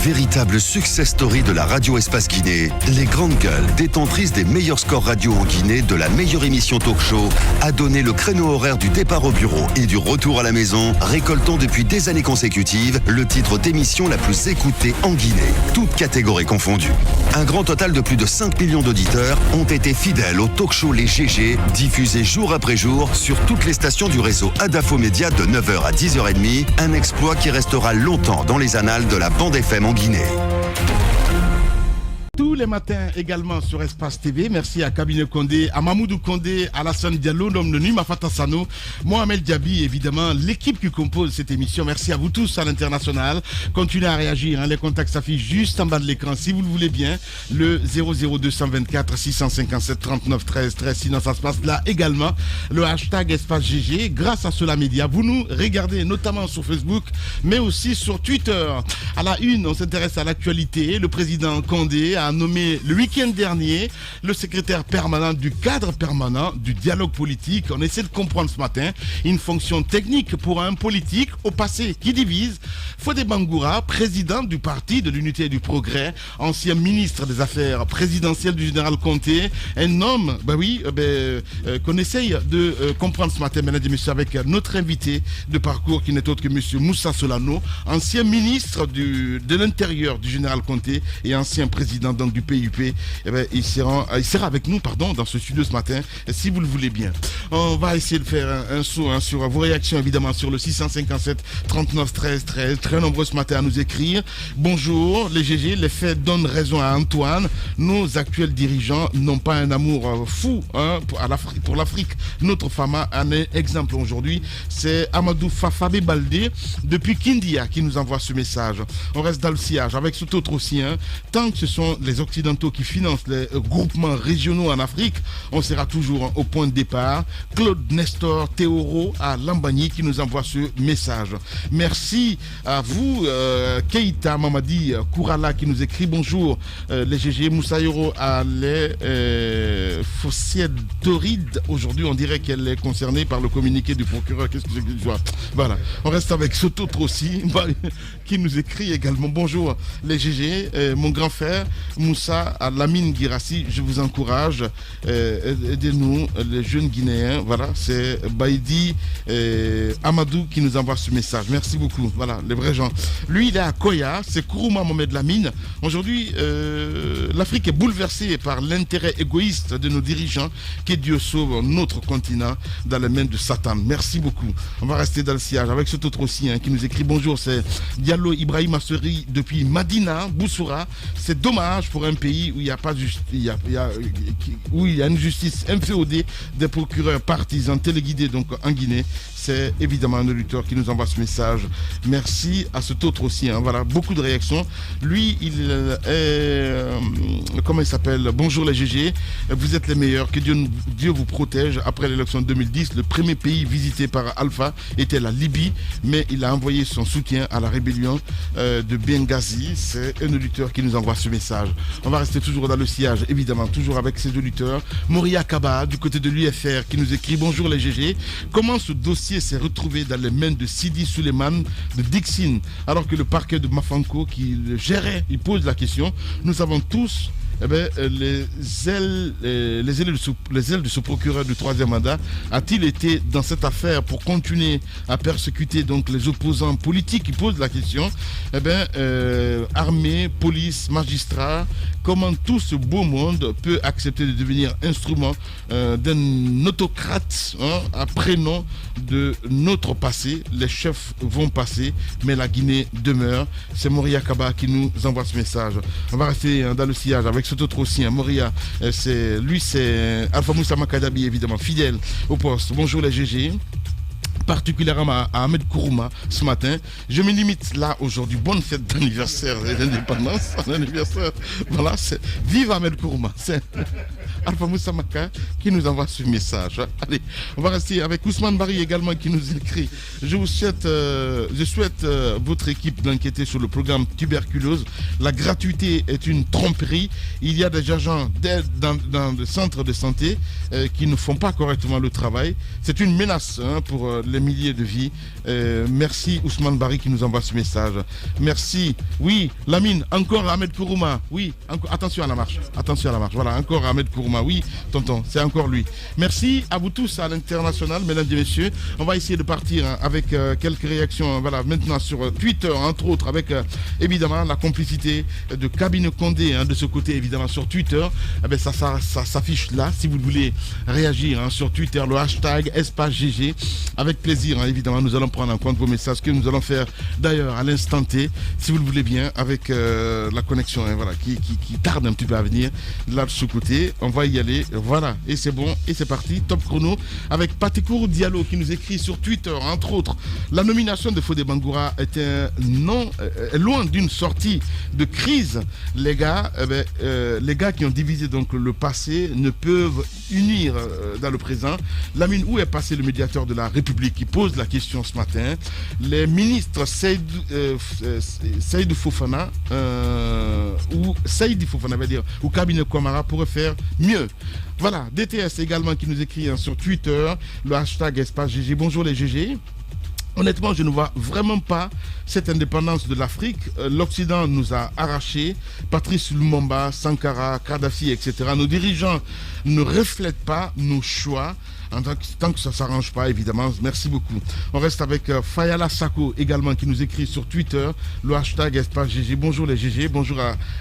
Véritable success story de la radio Espace Guinée, les grandes gueules, détentrices des meilleurs scores radio en Guinée, de la meilleure émission talk show, a donné le créneau horaire du départ au bureau et du retour à la maison, récoltant depuis des années consécutives le titre d'émission la plus écoutée en Guinée, toutes catégories confondues. Un grand total de plus de 5 millions d'auditeurs ont été fidèles au talk show Les GG, diffusé jour après jour sur toutes les stations du réseau Adafo Média de 9h à 10h30, un exploit qui restera longtemps dans les annales de la bande FM en Guinée. Tous les matins également sur Espace TV. Merci à Cabinet Condé, à Mamoudou Condé, à Alassane Diallo, Nom de Nuit, Mafata Sano, Mohamed Diaby, évidemment, l'équipe qui compose cette émission. Merci à vous tous à l'international. Continuez à réagir. Les contacts s'affichent juste en bas de l'écran si vous le voulez bien. Le 00224 657 39 13 13. Sinon, ça se passe là également. Le hashtag Espace GG. Grâce à Cela Média, vous nous regardez notamment sur Facebook, mais aussi sur Twitter. À la une, on s'intéresse à l'actualité. Le président Condé a nommé le week-end dernier le secrétaire permanent du cadre permanent du dialogue politique. On essaie de comprendre ce matin une fonction technique pour un politique au passé qui divise. Fodé Bangoura, président du parti de l'unité et du progrès, ancien ministre des affaires présidentielles du général Conté, un homme qu'on essaye de comprendre ce matin, mesdames et messieurs, avec notre invité de parcours qui n'est autre que monsieur Moussa Solano, ancien ministre de l'Intérieur du général Conté et ancien président donc du PUP. Il sera avec nous dans ce studio ce matin, si vous le voulez bien. On va essayer de faire un saut sur vos réactions, évidemment, sur le 657 39 13 13. Très nombreux ce matin à nous écrire. Bonjour, les GG, les faits donnent raison à Antoine. Nos actuels dirigeants n'ont pas un amour fou pour l'Afrique. Notre femme a un exemple aujourd'hui. C'est Amadou Fafabé Baldé, depuis Kindia, qui nous envoie ce message. On reste dans le sillage avec ce autre aussi. Tant que ce sont les Occidentaux qui financent les groupements régionaux en Afrique, on sera toujours au point de départ. Claude Nestor Théoro à Lambagny qui nous envoie ce message. Merci à vous, Keita Mamadi Kourala qui nous écrit bonjour, les GG. Moussaïro à les Fossiedoride. Aujourd'hui, on dirait qu'elle est concernée par le communiqué du procureur. Qu'est-ce que c'est que je vois? Voilà, on reste avec ce autre aussi qui nous écrit également bonjour, les GG. Mon grand frère Moussa à Lamine Girassi, je vous encourage, aidez-nous les jeunes Guinéens. Voilà, c'est Baïdi Amadou qui nous envoie ce message. Merci beaucoup. Voilà, les vrais gens. Lui, il est à Koya, c'est Kourouma Mohamed Lamine. Aujourd'hui, l'Afrique est bouleversée par l'intérêt égoïste de nos dirigeants. Que Dieu sauve notre continent dans les mains de Satan. Merci beaucoup. On va rester dans le sillage avec cet autre aussi qui nous écrit bonjour, c'est Diallo Ibrahim Asseri depuis Madina, Boussoura. C'est dommage pour un pays où il n'y a pas où il y a une justice inféodée, des procureurs partisans téléguidés donc en Guinée. C'est évidemment un auditeur qui nous envoie ce message. Merci à cet autre aussi. Voilà, beaucoup de réactions. Lui, il est comment il s'appelle? Bonjour les GG, vous êtes les meilleurs. Que Dieu vous protège. Après l'élection de 2010, le premier pays visité par Alpha était la Libye, mais il a envoyé son soutien à la rébellion de Benghazi. C'est un auditeur qui nous envoie ce message. On va rester toujours dans le sillage, évidemment, toujours avec ses auditeurs. Moria Kaba, du côté de l'UFR, qui nous écrit bonjour les GG. Comment ce dossier s'est retrouvé dans les mains de Sidi Suleiman de Dixine, alors que le parquet de Mafanko qui le gérait, il pose la question. Nous avons tous les ailes de ce procureur du troisième mandat. A-t-il été dans cette affaire pour continuer à persécuter donc les opposants politiques? Qui posent la question. Armée, police, magistrats, comment tout ce beau monde peut accepter de devenir instrument d'un autocrate à prénom de notre passé? Les chefs vont passer, mais la Guinée demeure. C'est Moria Kaba qui nous envoie ce message. On va rester dans le sillage avec cet autre aussi, Moria, c'est Alpha Moussa Makadabi, évidemment, fidèle au poste. Bonjour les GG. Particulièrement à Ahmed Kourouma ce matin. Je me limite là aujourd'hui. Bonne fête d'anniversaire et d'indépendance. Anniversaire. Voilà, c'est vive Ahmed Kourouma. C'est Alpha Moussa Maka qui nous envoie ce message. Allez, on va rester avec Ousmane Bari également qui nous écrit. Je souhaite votre équipe d'enquêter sur le programme tuberculose. La gratuité est une tromperie. Il y a des agents d'aide dans le centre de santé qui ne font pas correctement le travail. C'est une menace pour les les milliers de vies. Merci Ousmane Bari qui nous envoie ce message. Merci. Oui, Lamine, encore Ahmed Kourouma. Oui, encore, attention à la marche. Attention à la marche. Voilà, encore Ahmed Kourouma. Oui, tonton, c'est encore lui. Merci à vous tous à l'international, mesdames et messieurs. On va essayer de partir avec quelques réactions voilà, maintenant sur Twitter, entre autres, avec évidemment la complicité de Cabinet Condé de ce côté, évidemment, sur Twitter. Eh bien, ça s'affiche là, si vous voulez réagir sur Twitter, le hashtag #GG. Avec plaisir, évidemment, nous allons prendre en compte vos messages, que nous allons faire d'ailleurs à l'instant T, si vous le voulez bien, avec la connexion voilà, qui tarde un petit peu à venir. Là, de ce côté, on va y aller. Voilà, et c'est bon, et c'est parti. Top chrono avec Patikour Diallo qui nous écrit sur Twitter, entre autres. La nomination de Fodé Bangoura était loin d'une sortie de crise. Les gars qui ont divisé donc le passé ne peuvent unir dans le présent. Lamine, où est passé le médiateur de la République qui pose la question ce matin? Les ministres Saïd Fofana ou Cabinet Kwamara pourraient faire mieux. Voilà, DTS également qui nous écrit sur Twitter, le hashtag #GG. Bonjour les GG. Honnêtement, je ne vois vraiment pas cette indépendance de l'Afrique. L'Occident nous a arraché. Patrice Lumumba, Sankara, Kadhafi, etc. Nos dirigeants ne reflètent pas nos choix. Tant que ça ne s'arrange pas, évidemment. Merci beaucoup. On reste avec Fayala Sako également qui nous écrit sur Twitter, le hashtag #GG. Bonjour les GG, bonjour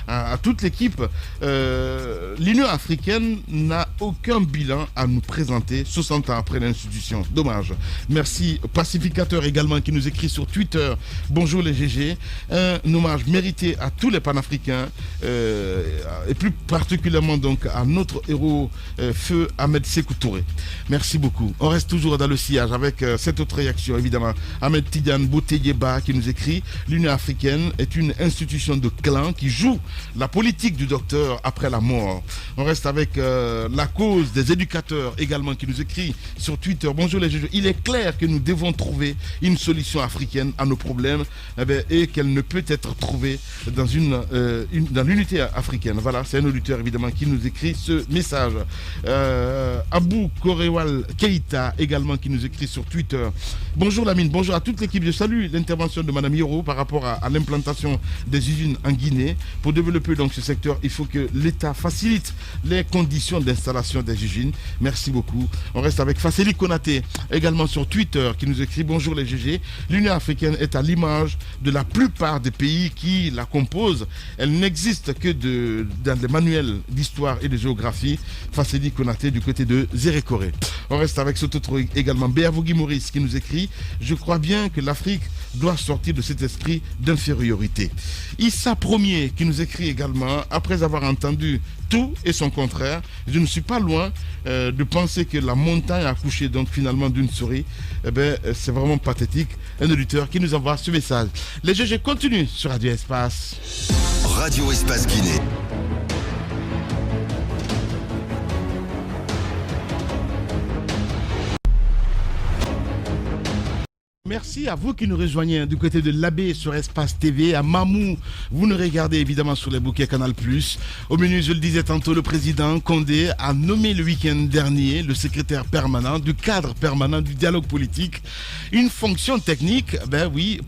à toute l'équipe. L'Union africaine n'a aucun bilan à nous présenter 60 ans après l'institution. Dommage. Merci. Pacificateur également qui nous écrit sur Twitter. Bonjour les GG. Un hommage mérité à tous les panafricains et plus particulièrement donc à notre héros Feu Ahmed Sékou Touré. Merci beaucoup. On reste toujours dans le sillage avec cette autre réaction, évidemment. Ahmed Tidiane Bouteyeba qui nous écrit: l'Union africaine est une institution de clan qui joue la politique du docteur après la mort. On reste avec la cause des éducateurs également qui nous écrit sur Twitter. Bonjour les juges. Il est clair que nous devons trouver une solution africaine à nos problèmes et qu'elle ne peut être trouvée dans l'unité africaine. Voilà, c'est un auditeur évidemment qui nous écrit ce message. Abou Korewal Keïta également qui nous écrit sur Twitter. Bonjour Lamine, bonjour à toute l'équipe. Je salue l'intervention de Madame Yoro par rapport à l'implantation des usines en Guinée. Pour développer donc ce secteur, il faut que l'État facilite les conditions d'installation des usines. Merci beaucoup. On reste avec Fasseli Konaté également sur Twitter qui nous écrit: bonjour les GG. L'Union africaine est à l'image de la plupart des pays qui la composent. Elle n'existe que dans les manuels d'histoire et de géographie. Fasseli Konaté du côté de Zérékoré. On reste avec ce autre également, Béavougui Maurice qui nous écrit: je crois bien que l'Afrique doit sortir de cet esprit d'infériorité. Issa Premier qui nous écrit également: après avoir entendu tout et son contraire, je ne suis pas loin de penser que la montagne a accouché donc finalement d'une souris. C'est vraiment pathétique. Un auditeur qui nous envoie ce message. Les GG continuent sur Radio Espace. Radio Espace Guinée. Merci à vous qui nous rejoignez du côté de l'Abbé sur Espace TV, à Mamou. Vous nous regardez évidemment sur les bouquets Canal+. Au menu, je le disais tantôt, le président Condé a nommé le week-end dernier le secrétaire permanent du cadre permanent du dialogue politique. Une fonction technique,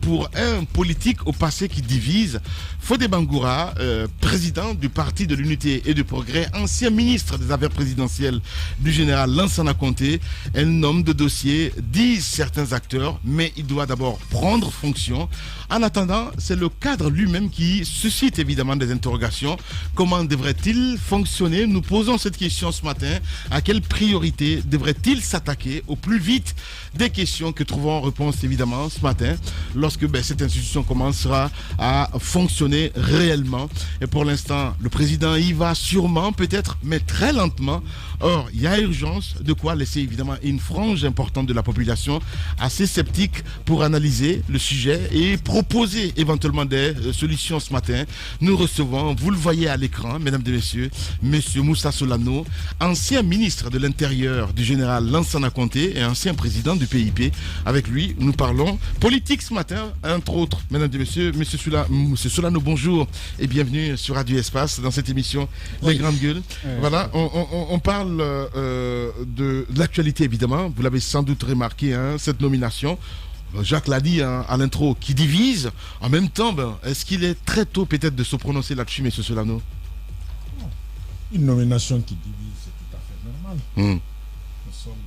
pour un politique au passé qui divise. Fodé Bangoura, président du Parti de l'Unité et du Progrès, ancien ministre des Affaires présidentielles du général Lansana Conté, un nomme de dossier, disent certains acteurs, mais il doit d'abord prendre fonction. En attendant, c'est le cadre lui-même qui suscite évidemment des interrogations. Comment devrait-il fonctionner? Nous posons cette question ce matin. À quelle priorité devrait-il s'attaquer au plus vite? Des questions que trouveront réponse évidemment ce matin lorsque cette institution commencera à fonctionner réellement. Et pour l'instant, le président y va sûrement, peut-être, mais très lentement. Or, il y a urgence de quoi laisser évidemment une frange importante de la population assez sceptique pour analyser le sujet et proposer éventuellement des solutions ce matin. Nous recevons, vous le voyez à l'écran, mesdames et messieurs, monsieur Moussa Solano, ancien ministre de l'Intérieur du général Lansana Conté et ancien président du PIP. Avec lui, nous parlons politique ce matin, entre autres. Mesdames et messieurs, monsieur Solano, bonjour et bienvenue sur Radio Espace dans cette émission Les Grandes Gueules. Voilà, on parle de l'actualité évidemment. Vous l'avez sans doute remarqué, hein, cette nomination. Jacques l'a dit hein, à l'intro, qui divise. En même temps, est-ce qu'il est très tôt peut-être de se prononcer là-dessus, monsieur Solano? Une nomination qui divise, c'est tout à fait normal. Nous sommes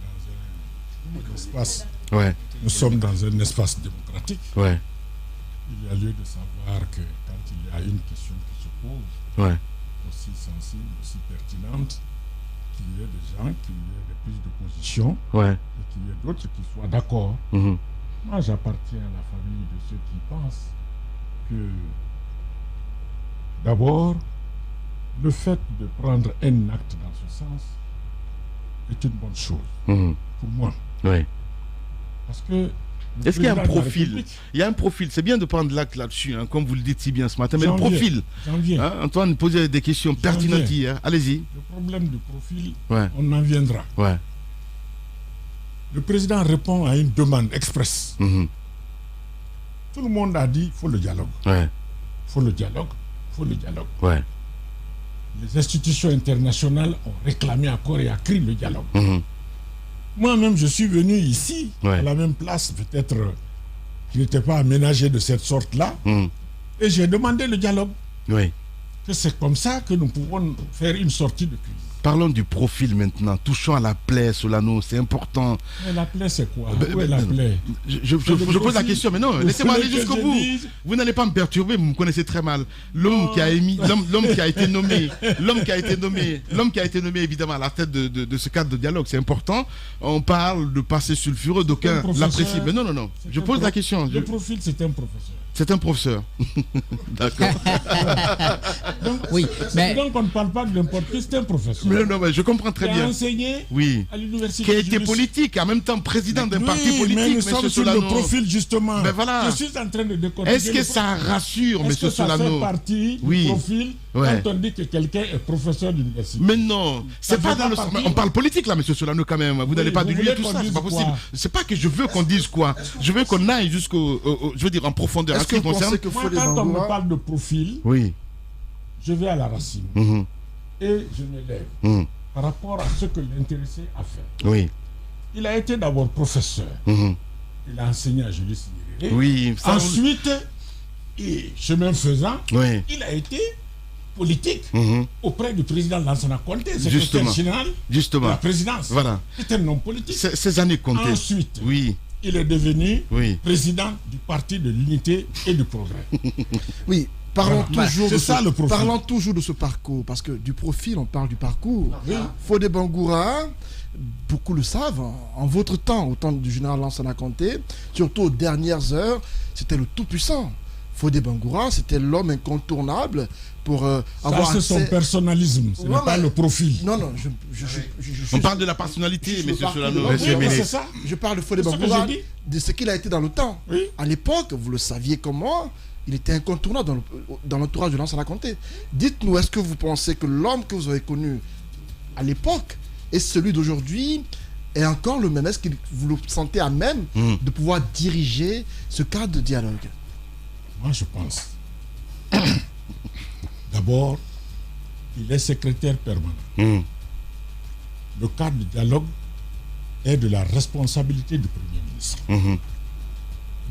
dans un espace. Ouais. Nous sommes dans un espace démocratique. Ouais. Il y a lieu de savoir que quand il y a une question qui se pose, Ouais. aussi sensible, aussi pertinente, qu'il y ait des gens, qu'il y ait des prises de position, Ouais. et qu'il y ait d'autres qui soient d'accord. Moi, j'appartiens à la famille de ceux qui pensent que, d'abord, le fait de prendre un acte dans ce sens est une bonne chose, pour moi. Ouais. Parce que... Est-ce qu'il y a un profil? Il y a un profil. C'est bien de prendre l'acte là-dessus, hein, comme vous le dites si bien ce matin. Mais le profil, hein, Antoine posait des questions pertinentes hier. Allez-y. Le problème du profil, Ouais. on en viendra. Ouais. Le président répond à une demande expresse. Tout le monde a dit qu'il faut le dialogue. Ouais. Il faut le dialogue. Il faut le dialogue. Ouais. Les institutions internationales ont réclamé à corps et à cri le dialogue. Moi-même, je suis venu ici, à la même place, peut-être qui n'était pas aménagé de cette sorte-là, et j'ai demandé le dialogue. Oui. Que c'est comme ça que nous pouvons faire une sortie de crise. Parlons du profil maintenant. Touchons à la plaie, Solano, c'est important. Mais la plaie, c'est quoi? Où est la plaie? Je pose la question, mais non, laissez-moi aller jusqu'au bout. Vous n'allez pas me perturber, vous me connaissez très mal. L'homme qui a été nommé évidemment à la tête de ce cadre de dialogue, c'est important. On parle de passer sulfureux, d'aucuns l'apprécient. Mais non, je pose la question. Le profil, c'est un professeur. C'est un professeur. D'accord. Donc on ne parle pas de n'importe qui, c'est un professeur. Mais non, mais je comprends très bien. Qui a enseigné à l'université. Qui a été politique, en même temps président d'un parti politique. Mais nous sommes sur le profil justement. Ben voilà. Je suis en train de décortiquer. Est-ce que ça rassure, M. Solano? Est-ce que ça fait partie du profil quand on dit que quelqu'un est professeur d'université? Mais non, c'est pas dans le... On parle politique là, M. Solano, quand même. Vous n'allez pas diluer tout ça, c'est pas possible. C'est pas que je veux qu'on dise quoi. Je veux qu'on aille jusqu'au... Je veux dire en profondeur. Est-ce que vous pensez que moi, quand on me parle de profil, je vais à la racine. Et je me lève par rapport à ce que l'intéressé a fait. Oui. Il a été d'abord professeur. Il a enseigné à Julius Nyerere. Oui. Ensuite, et chemin faisant, il a été politique auprès du président Lansana Conté, secrétaire général de la présidence. Voilà. C'est un homme politique. Ces années comptées. Ensuite, il est devenu président du Parti de l'Unité et du Progrès. Oui. Parlons toujours de ce parcours, parce que du profil, on parle du parcours. Fodé Bangoura, beaucoup le savent, en votre temps, au temps du général Lansana Conté, surtout aux dernières heures, c'était le tout-puissant. Fodé Bangoura, c'était l'homme incontournable pour avoir c'est son personnalisme, ce n'est pas le profil. Non, on parle de la personnalité, M. Solano. Je parle de Fodé Bangoura, de ce qu'il a été dans le temps. À l'époque, vous le saviez comme moi, il était incontournable dans l'entourage de Lansana Conté. Dites-nous, est-ce que vous pensez que l'homme que vous avez connu à l'époque et celui d'aujourd'hui est encore le même? Est-ce que vous le sentez à même de pouvoir diriger ce cadre de dialogue? Moi, je pense. D'abord, il est secrétaire permanent. Le cadre de dialogue est de la responsabilité du Premier ministre.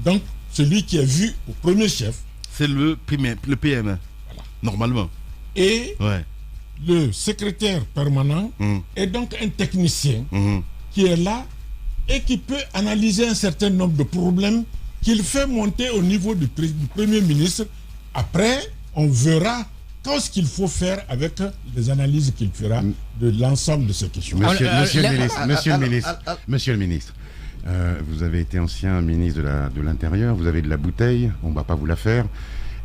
Donc, celui qui est vu au premier chef, c'est le PM, voilà. Normalement. Et le secrétaire permanent est donc un technicien qui est là et qui peut analyser un certain nombre de problèmes qu'il fait monter au niveau du Premier ministre. Après, on verra qu'est-ce qu'il faut faire avec les analyses qu'il fera de l'ensemble de ces questions. Monsieur le ministre, vous avez été ancien ministre de l'Intérieur, vous avez de la bouteille, on ne va pas vous la faire.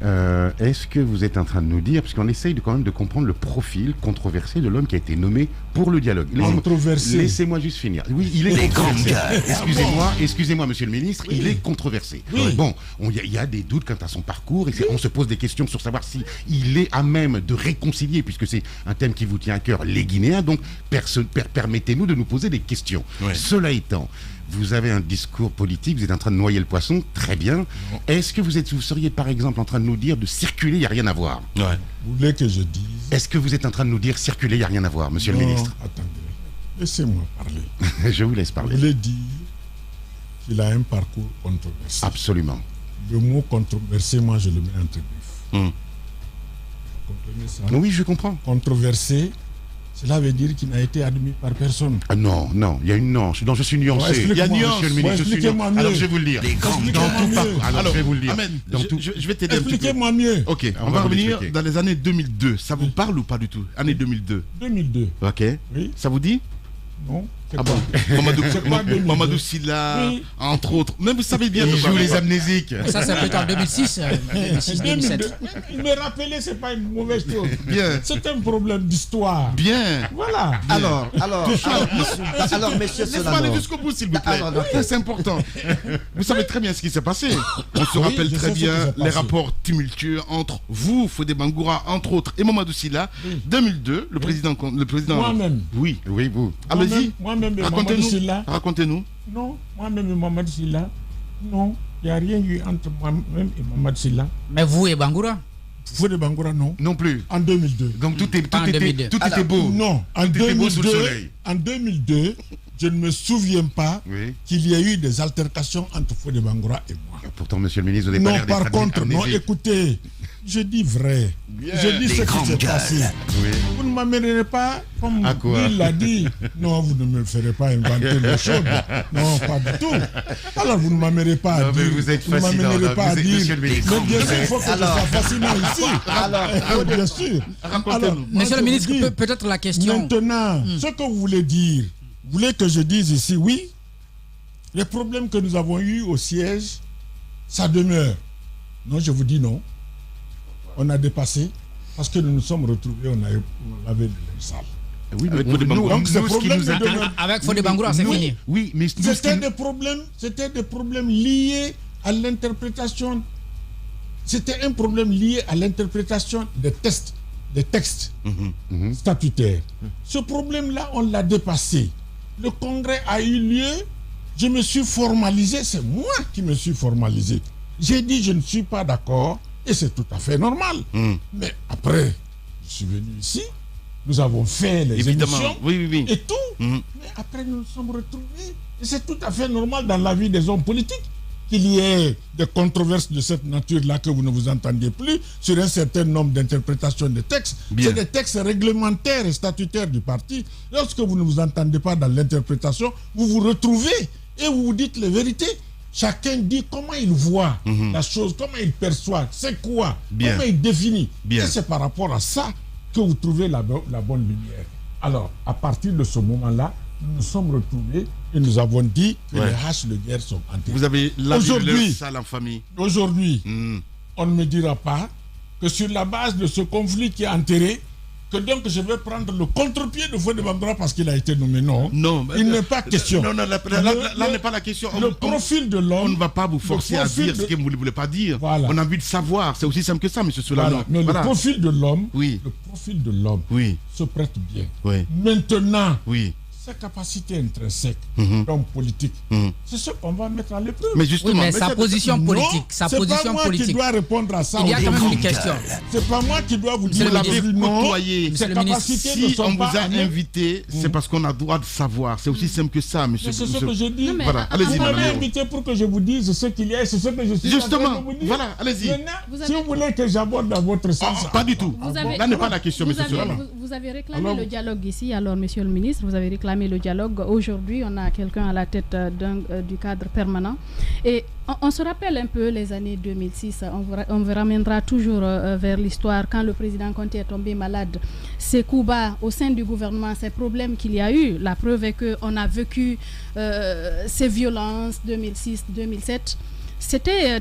Est-ce que vous êtes en train de nous dire, puisqu'on essaye quand même de comprendre le profil controversé de l'homme qui a été nommé pour le dialogue. Laissez-moi juste finir. Oui, il est controversé. Excusez-moi, monsieur le ministre, il est controversé. Oui. Bon, il y a des doutes quant à son parcours, et on se pose des questions sur savoir si il est à même de réconcilier, puisque c'est un thème qui vous tient à cœur, les Guinéens. Donc, permettez-nous de nous poser des questions. Ouais. Cela étant, vous avez un discours politique, vous êtes en train de noyer le poisson, très bien. Est-ce que vous seriez par exemple en train de nous dire de circuler, il n'y a rien à voir? Ouais. Vous voulez que je dise? Est-ce que vous êtes en train de nous dire circuler, il n'y a rien à voir, monsieur le ministre? Attendez, laissez-moi parler. Je vous laisse parler. Vous voulez dire qu'il a un parcours controversé? Absolument. Le mot controversé, moi je le mets entre griffes. Vous comprenez ça? Oui, je comprends. Controversé, cela veut dire qu'il n'a été admis par personne. Ah non, il y a une nuance. Non, je suis nuancé. Il y a une nuance. Monsieur le ministre, alors je vais vous le dire. Alors je vais vous le dire. Amen. Je vais t'aider un petit peu. Expliquez-moi mieux. Ok, on va revenir dans les années 2002. Ça vous parle ou pas du tout? Année 2002. 2002. Ok. Oui. Ça vous dit? Non. Ah bon. Mamadou Sylla, oui. Entre autres. Même vous savez bien. Il joue les amnésiques. Ça peut être en 2006, 2007. Me rappeler, c'est pas une mauvaise chose. Bien. C'est un problème d'histoire. Bien. Voilà. Bien. Alors, messieurs, laisse-moi aller jusqu'au bout, s'il vous plaît. C'est important. Vous savez très bien ce qui s'est passé. On se rappelle très bien les rapports tumultueux entre vous, Fodé Bangoura, entre autres, et Mamadou Sylla. 2002, le président. Moi-même. Oui, vous. Allez-y. Moi-même et Mamadou Sylla. Racontez-nous. Non, moi-même et Mamadou Sylla. Non, il n'y a rien eu entre moi-même et Mamadou Sylla. Mais vous et Bangoura? Fodé Bangoura, non. Non plus. En 2002. Donc tout était beau. Non, en 2002, je ne me souviens pas qu'il y ait eu des altercations entre Fodé Bangoura et moi. Pourtant, monsieur le ministre, vous n'avez pas l'air d'être par contre, non, écoutez, je dis vrai. Je dis ce qui s'est passé. Oui. Vous ne m'amènerez pas, comme il l'a dit. Non, vous ne me ferez pas inventer l'eau chaude. Non, pas du tout. Alors, vous ne m'amènerez pas à dire. Vous êtes fascinant. Monsieur le ministre. Mais bien sûr, il faut que je sois fascinant ici. Alors, bien sûr. Monsieur le ministre, peut-être la question. Maintenant, ce que vous voulez dire, vous voulez que je dise ici, oui, les problèmes que nous avons eus au siège, ça demeure. Non, je vous dis non. On a dépassé parce que nous nous sommes retrouvés, on avait le sale. Oui, mais donc ce problème avec Fodé Bangoura, c'est fini. Oui, mais c'était des problèmes liés à l'interprétation. C'était un problème lié à l'interprétation des textes statutaires. Ce problème-là, on l'a dépassé. Le congrès a eu lieu. Je me suis formalisé, c'est moi qui me suis formalisé. J'ai dit je ne suis pas d'accord et c'est tout à fait normal. Mais après, je suis venu ici, nous avons fait les émissions et tout. Mais après, nous nous sommes retrouvés. Et c'est tout à fait normal dans la vie des hommes politiques qu'il y ait des controverses de cette nature-là, que vous ne vous entendiez plus sur un certain nombre d'interprétations de textes. C'est des textes réglementaires et statutaires du parti. Lorsque vous ne vous entendez pas dans l'interprétation, vous vous retrouvez et vous vous dites les vérités. Chacun dit comment il voit la chose, comment il perçoit, c'est quoi, comment il définit. Et c'est par rapport à ça que vous trouvez la bonne lumière. Alors, à partir de ce moment-là, nous nous sommes retrouvés et nous avons dit que les haches de guerre sont enterrées. Vous avez la vie sale en famille. Aujourd'hui, on ne me dira pas que sur la base de ce conflit qui est enterré, que donc je vais prendre le contre-pied de Fodé Bangoura parce qu'il a été nommé. Non, il n'est pas question. Non, là n'est pas la question. Le profil de l'homme. On ne va pas vous forcer à dire ce que vous ne voulez pas dire. Voilà. On a envie de savoir. C'est aussi simple que ça, M. Solano. Voilà. Mais le profil de l'homme, se prête bien. Maintenant, sa capacité intrinsèque d'homme politique, c'est ce qu'on va mettre à l'épreuve. Mais justement, mais sa position politique. C'est pas moi qui dois répondre à ça. Il y a quand même une question. C'est pas moi qui dois vous dire la vérité. Si on vous a invité, c'est parce qu'on a le droit de savoir. C'est aussi simple que ça, monsieur. C'est ce que je dis. Voilà, allez-y. Vous m'avez invité pour que je vous dise ce qu'il y a et c'est ce que je suis. Justement, voilà, allez-y. Si vous voulez que j'aborde dans votre sens. Pas du tout. Là n'est pas la question, monsieur Solano. Vous avez réclamé le dialogue ici, alors, monsieur le ministre, vous avez réclamé le dialogue. Aujourd'hui, on a quelqu'un à la tête du cadre permanent. Et on se rappelle un peu les années 2006. On vous ramènera toujours vers l'histoire quand le président Conté est tombé malade. Ces coups bas au sein du gouvernement, ces problèmes qu'il y a eu. La preuve est qu'on a vécu ces violences 2006-2007.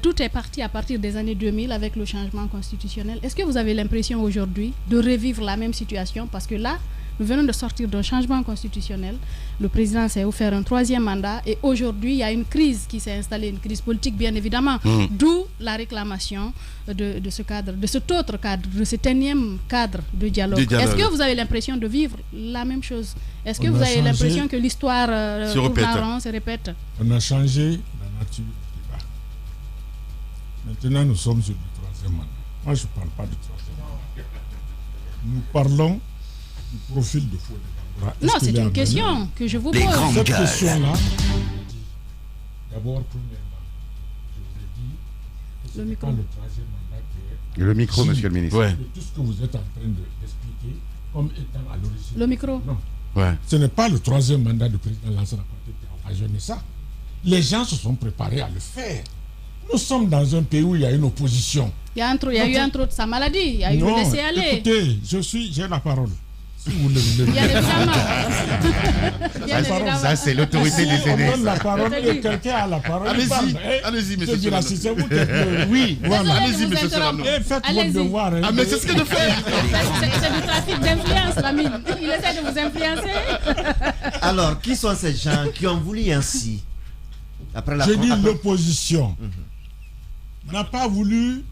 tout est parti à partir des années 2000 avec le changement constitutionnel. Est-ce que vous avez l'impression aujourd'hui de revivre la même situation? Parce que là, nous venons de sortir d'un changement constitutionnel. Le président s'est offert un 3e mandat et aujourd'hui, il y a une crise qui s'est installée, une crise politique bien évidemment. D'où la réclamation de ce cadre, de cet autre cadre, de cet énième cadre de dialogue. Est-ce que vous avez l'impression de vivre la même chose? Est-ce que vous avez l'impression que l'histoire se répète? On a changé la nature du débat. Maintenant, nous sommes sur le 3e mandat. Moi, je ne parle pas du 3e mandat. Nous parlons du profil de Fodé Bangoura. Non, c'est une question que je vous pose. Cette question-là, d'abord, premièrement, je vous ai dit que ce n'est pas le 3e mandat qui est... Le micro, monsieur le ministre. De tout ce que vous êtes en train d'expliquer comme étant à l'origine. Le micro. Non. Ce n'est pas le 3e mandat du président Lansana Conté qui a occasionné ça. Les gens se sont préparés à le faire. Nous sommes dans un pays où il y a une opposition. Il y a eu entre autres sa maladie, il y a eu le laisser aller. Écoutez, j'ai la parole. Si vous le Bien évidemment. Ça, c'est l'autorité des aînés. On donne la parole et quelqu'un a la parole. Allez-y, monsieur Solano. Si c'est vous Oui, voilà. Allez-y, monsieur Solano. Faites votre devoir. Mais c'est ce que je fais. C'est du trafic d'influence, Lamine. Il essaie de vous influencer. Alors, qui sont ces gens qui ont voulu ainsi après la... Je dis l'opposition n'a pas voulu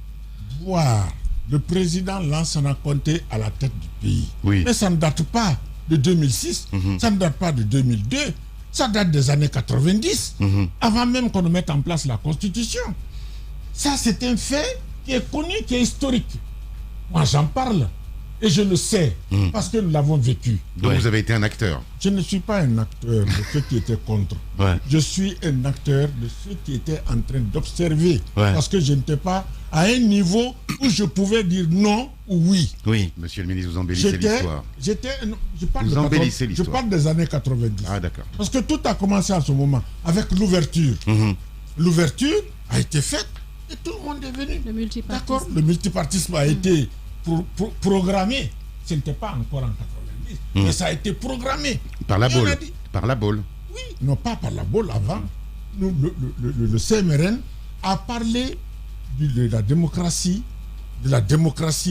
voir le président Lansana Conté à la tête du pays. Oui. Mais ça ne date pas de 2006, ça ne date pas de 2002, ça date des années 90, avant même qu'on ne mette en place la Constitution. Ça, c'est un fait qui est connu, qui est historique. Moi, j'en parle et je le sais parce que nous l'avons vécu. Donc vous avez été un acteur. Je ne suis pas un acteur de ceux qui étaient contre. Je suis un acteur de ceux qui étaient en train d'observer. Parce que je n'étais pas à un niveau où je pouvais dire non ou oui. Oui, monsieur le ministre, vous embellissez l'histoire. Je parle des années 90. Ah, d'accord. Parce que tout a commencé à ce moment avec l'ouverture. L'ouverture a été faite et tout le monde est venu. Le multipartisme. D'accord. Le multipartisme a été programmé. Ce n'était pas encore en 90, mais ça a été programmé. Par la Baule. Par la Baule. Oui, non pas par la Baule avant. Nous, le CMRN a parlé de la démocratie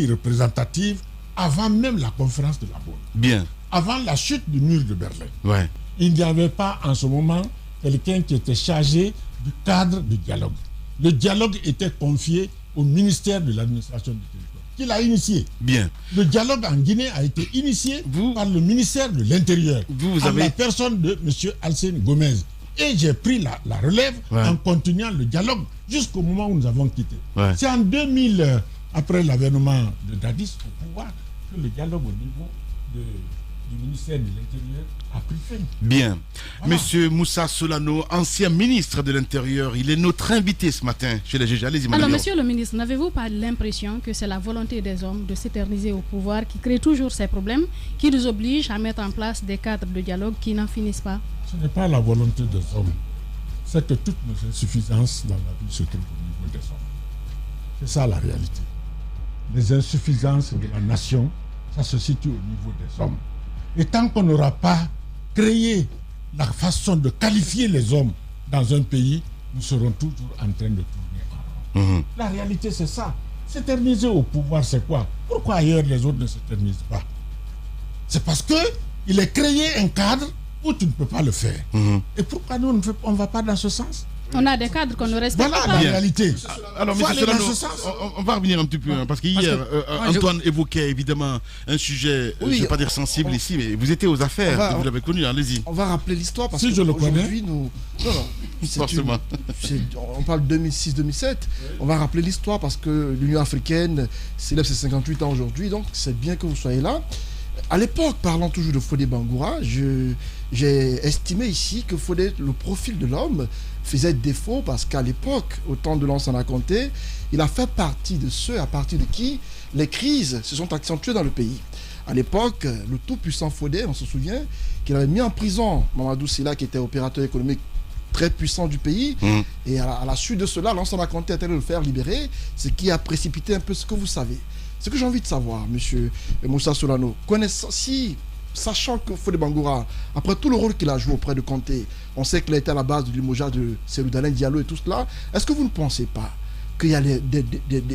représentative avant même la conférence de la Baule. Bien. Avant la chute du mur de Berlin. Ouais. Il n'y avait pas en ce moment quelqu'un qui était chargé du cadre du dialogue. Le dialogue était confié au ministère de l'administration du territoire, qui l'a initié. Bien. Le dialogue en Guinée a été initié par le ministère de l'Intérieur, la personne de M. Alcine Gomez. Et j'ai pris la relève en continuant le dialogue jusqu'au moment où nous avons quitté. C'est en 2000, après l'avènement de Dadis au pouvoir, que le dialogue au niveau du ministère de l'Intérieur a pris fin. Bien. Voilà. Monsieur Moussa Solano, ancien ministre de l'Intérieur, il est notre invité ce matin chez les GG. Allez-y, madame. Alors, monsieur le ministre, n'avez-vous pas l'impression que c'est la volonté des hommes de s'éterniser au pouvoir qui crée toujours ces problèmes, qui nous oblige à mettre en place des cadres de dialogue qui n'en finissent pas? Ce n'est pas la volonté des hommes. C'est que toutes nos insuffisances dans la vie se trouvent au niveau des hommes. C'est ça la réalité. Les insuffisances de la nation, ça se situe au niveau des hommes. Et tant qu'on n'aura pas créé la façon de qualifier les hommes dans un pays, nous serons toujours en train de tourner en rond. La réalité, c'est ça. S'éterniser au pouvoir, c'est quoi? Pourquoi ailleurs les autres ne s'éternisent pas? C'est parce qu'il est créé un cadre où tu ne peux pas le faire. Et pourquoi nous, on ne va pas dans ce sens? On a des cadres qu'on ne respecte pas. Voilà la réalité. Alors, monsieur Solano, on va revenir un petit peu, parce qu'hier, Antoine évoquait évidemment un sujet, je ne vais pas dire sensible ici, mais vous étiez aux affaires, vous l'avez connu, allez-y. On va rappeler l'histoire, parce que je le connais. Forcément. On parle 2006-2007. On va rappeler l'histoire parce que l'Union africaine célèbre ses 58 ans aujourd'hui, donc c'est bien que vous soyez là. À l'époque, parlant toujours de Fodé Bangoura, j'ai estimé ici que le profil de l'homme faisait défaut parce qu'à l'époque, au temps de Lansana Conté, il a fait partie de ceux à partir de qui les crises se sont accentuées dans le pays. À l'époque, le tout-puissant Fodé, on se souvient, qu'il avait mis en prison Mamadou Sylla, qui était opérateur économique très puissant du pays, et à la suite de cela, Lansana Conté a été le faire libérer, ce qui a précipité un peu ce que vous savez. Ce que j'ai envie de savoir, monsieur Moussa Solano, si sachant que Fodé Bangoura, après tout le rôle qu'il a joué auprès de Conté, on sait qu'il a été à la base du limogeage de Cellou Dalein Diallo et tout cela, est-ce que vous ne pensez pas qu'il y a des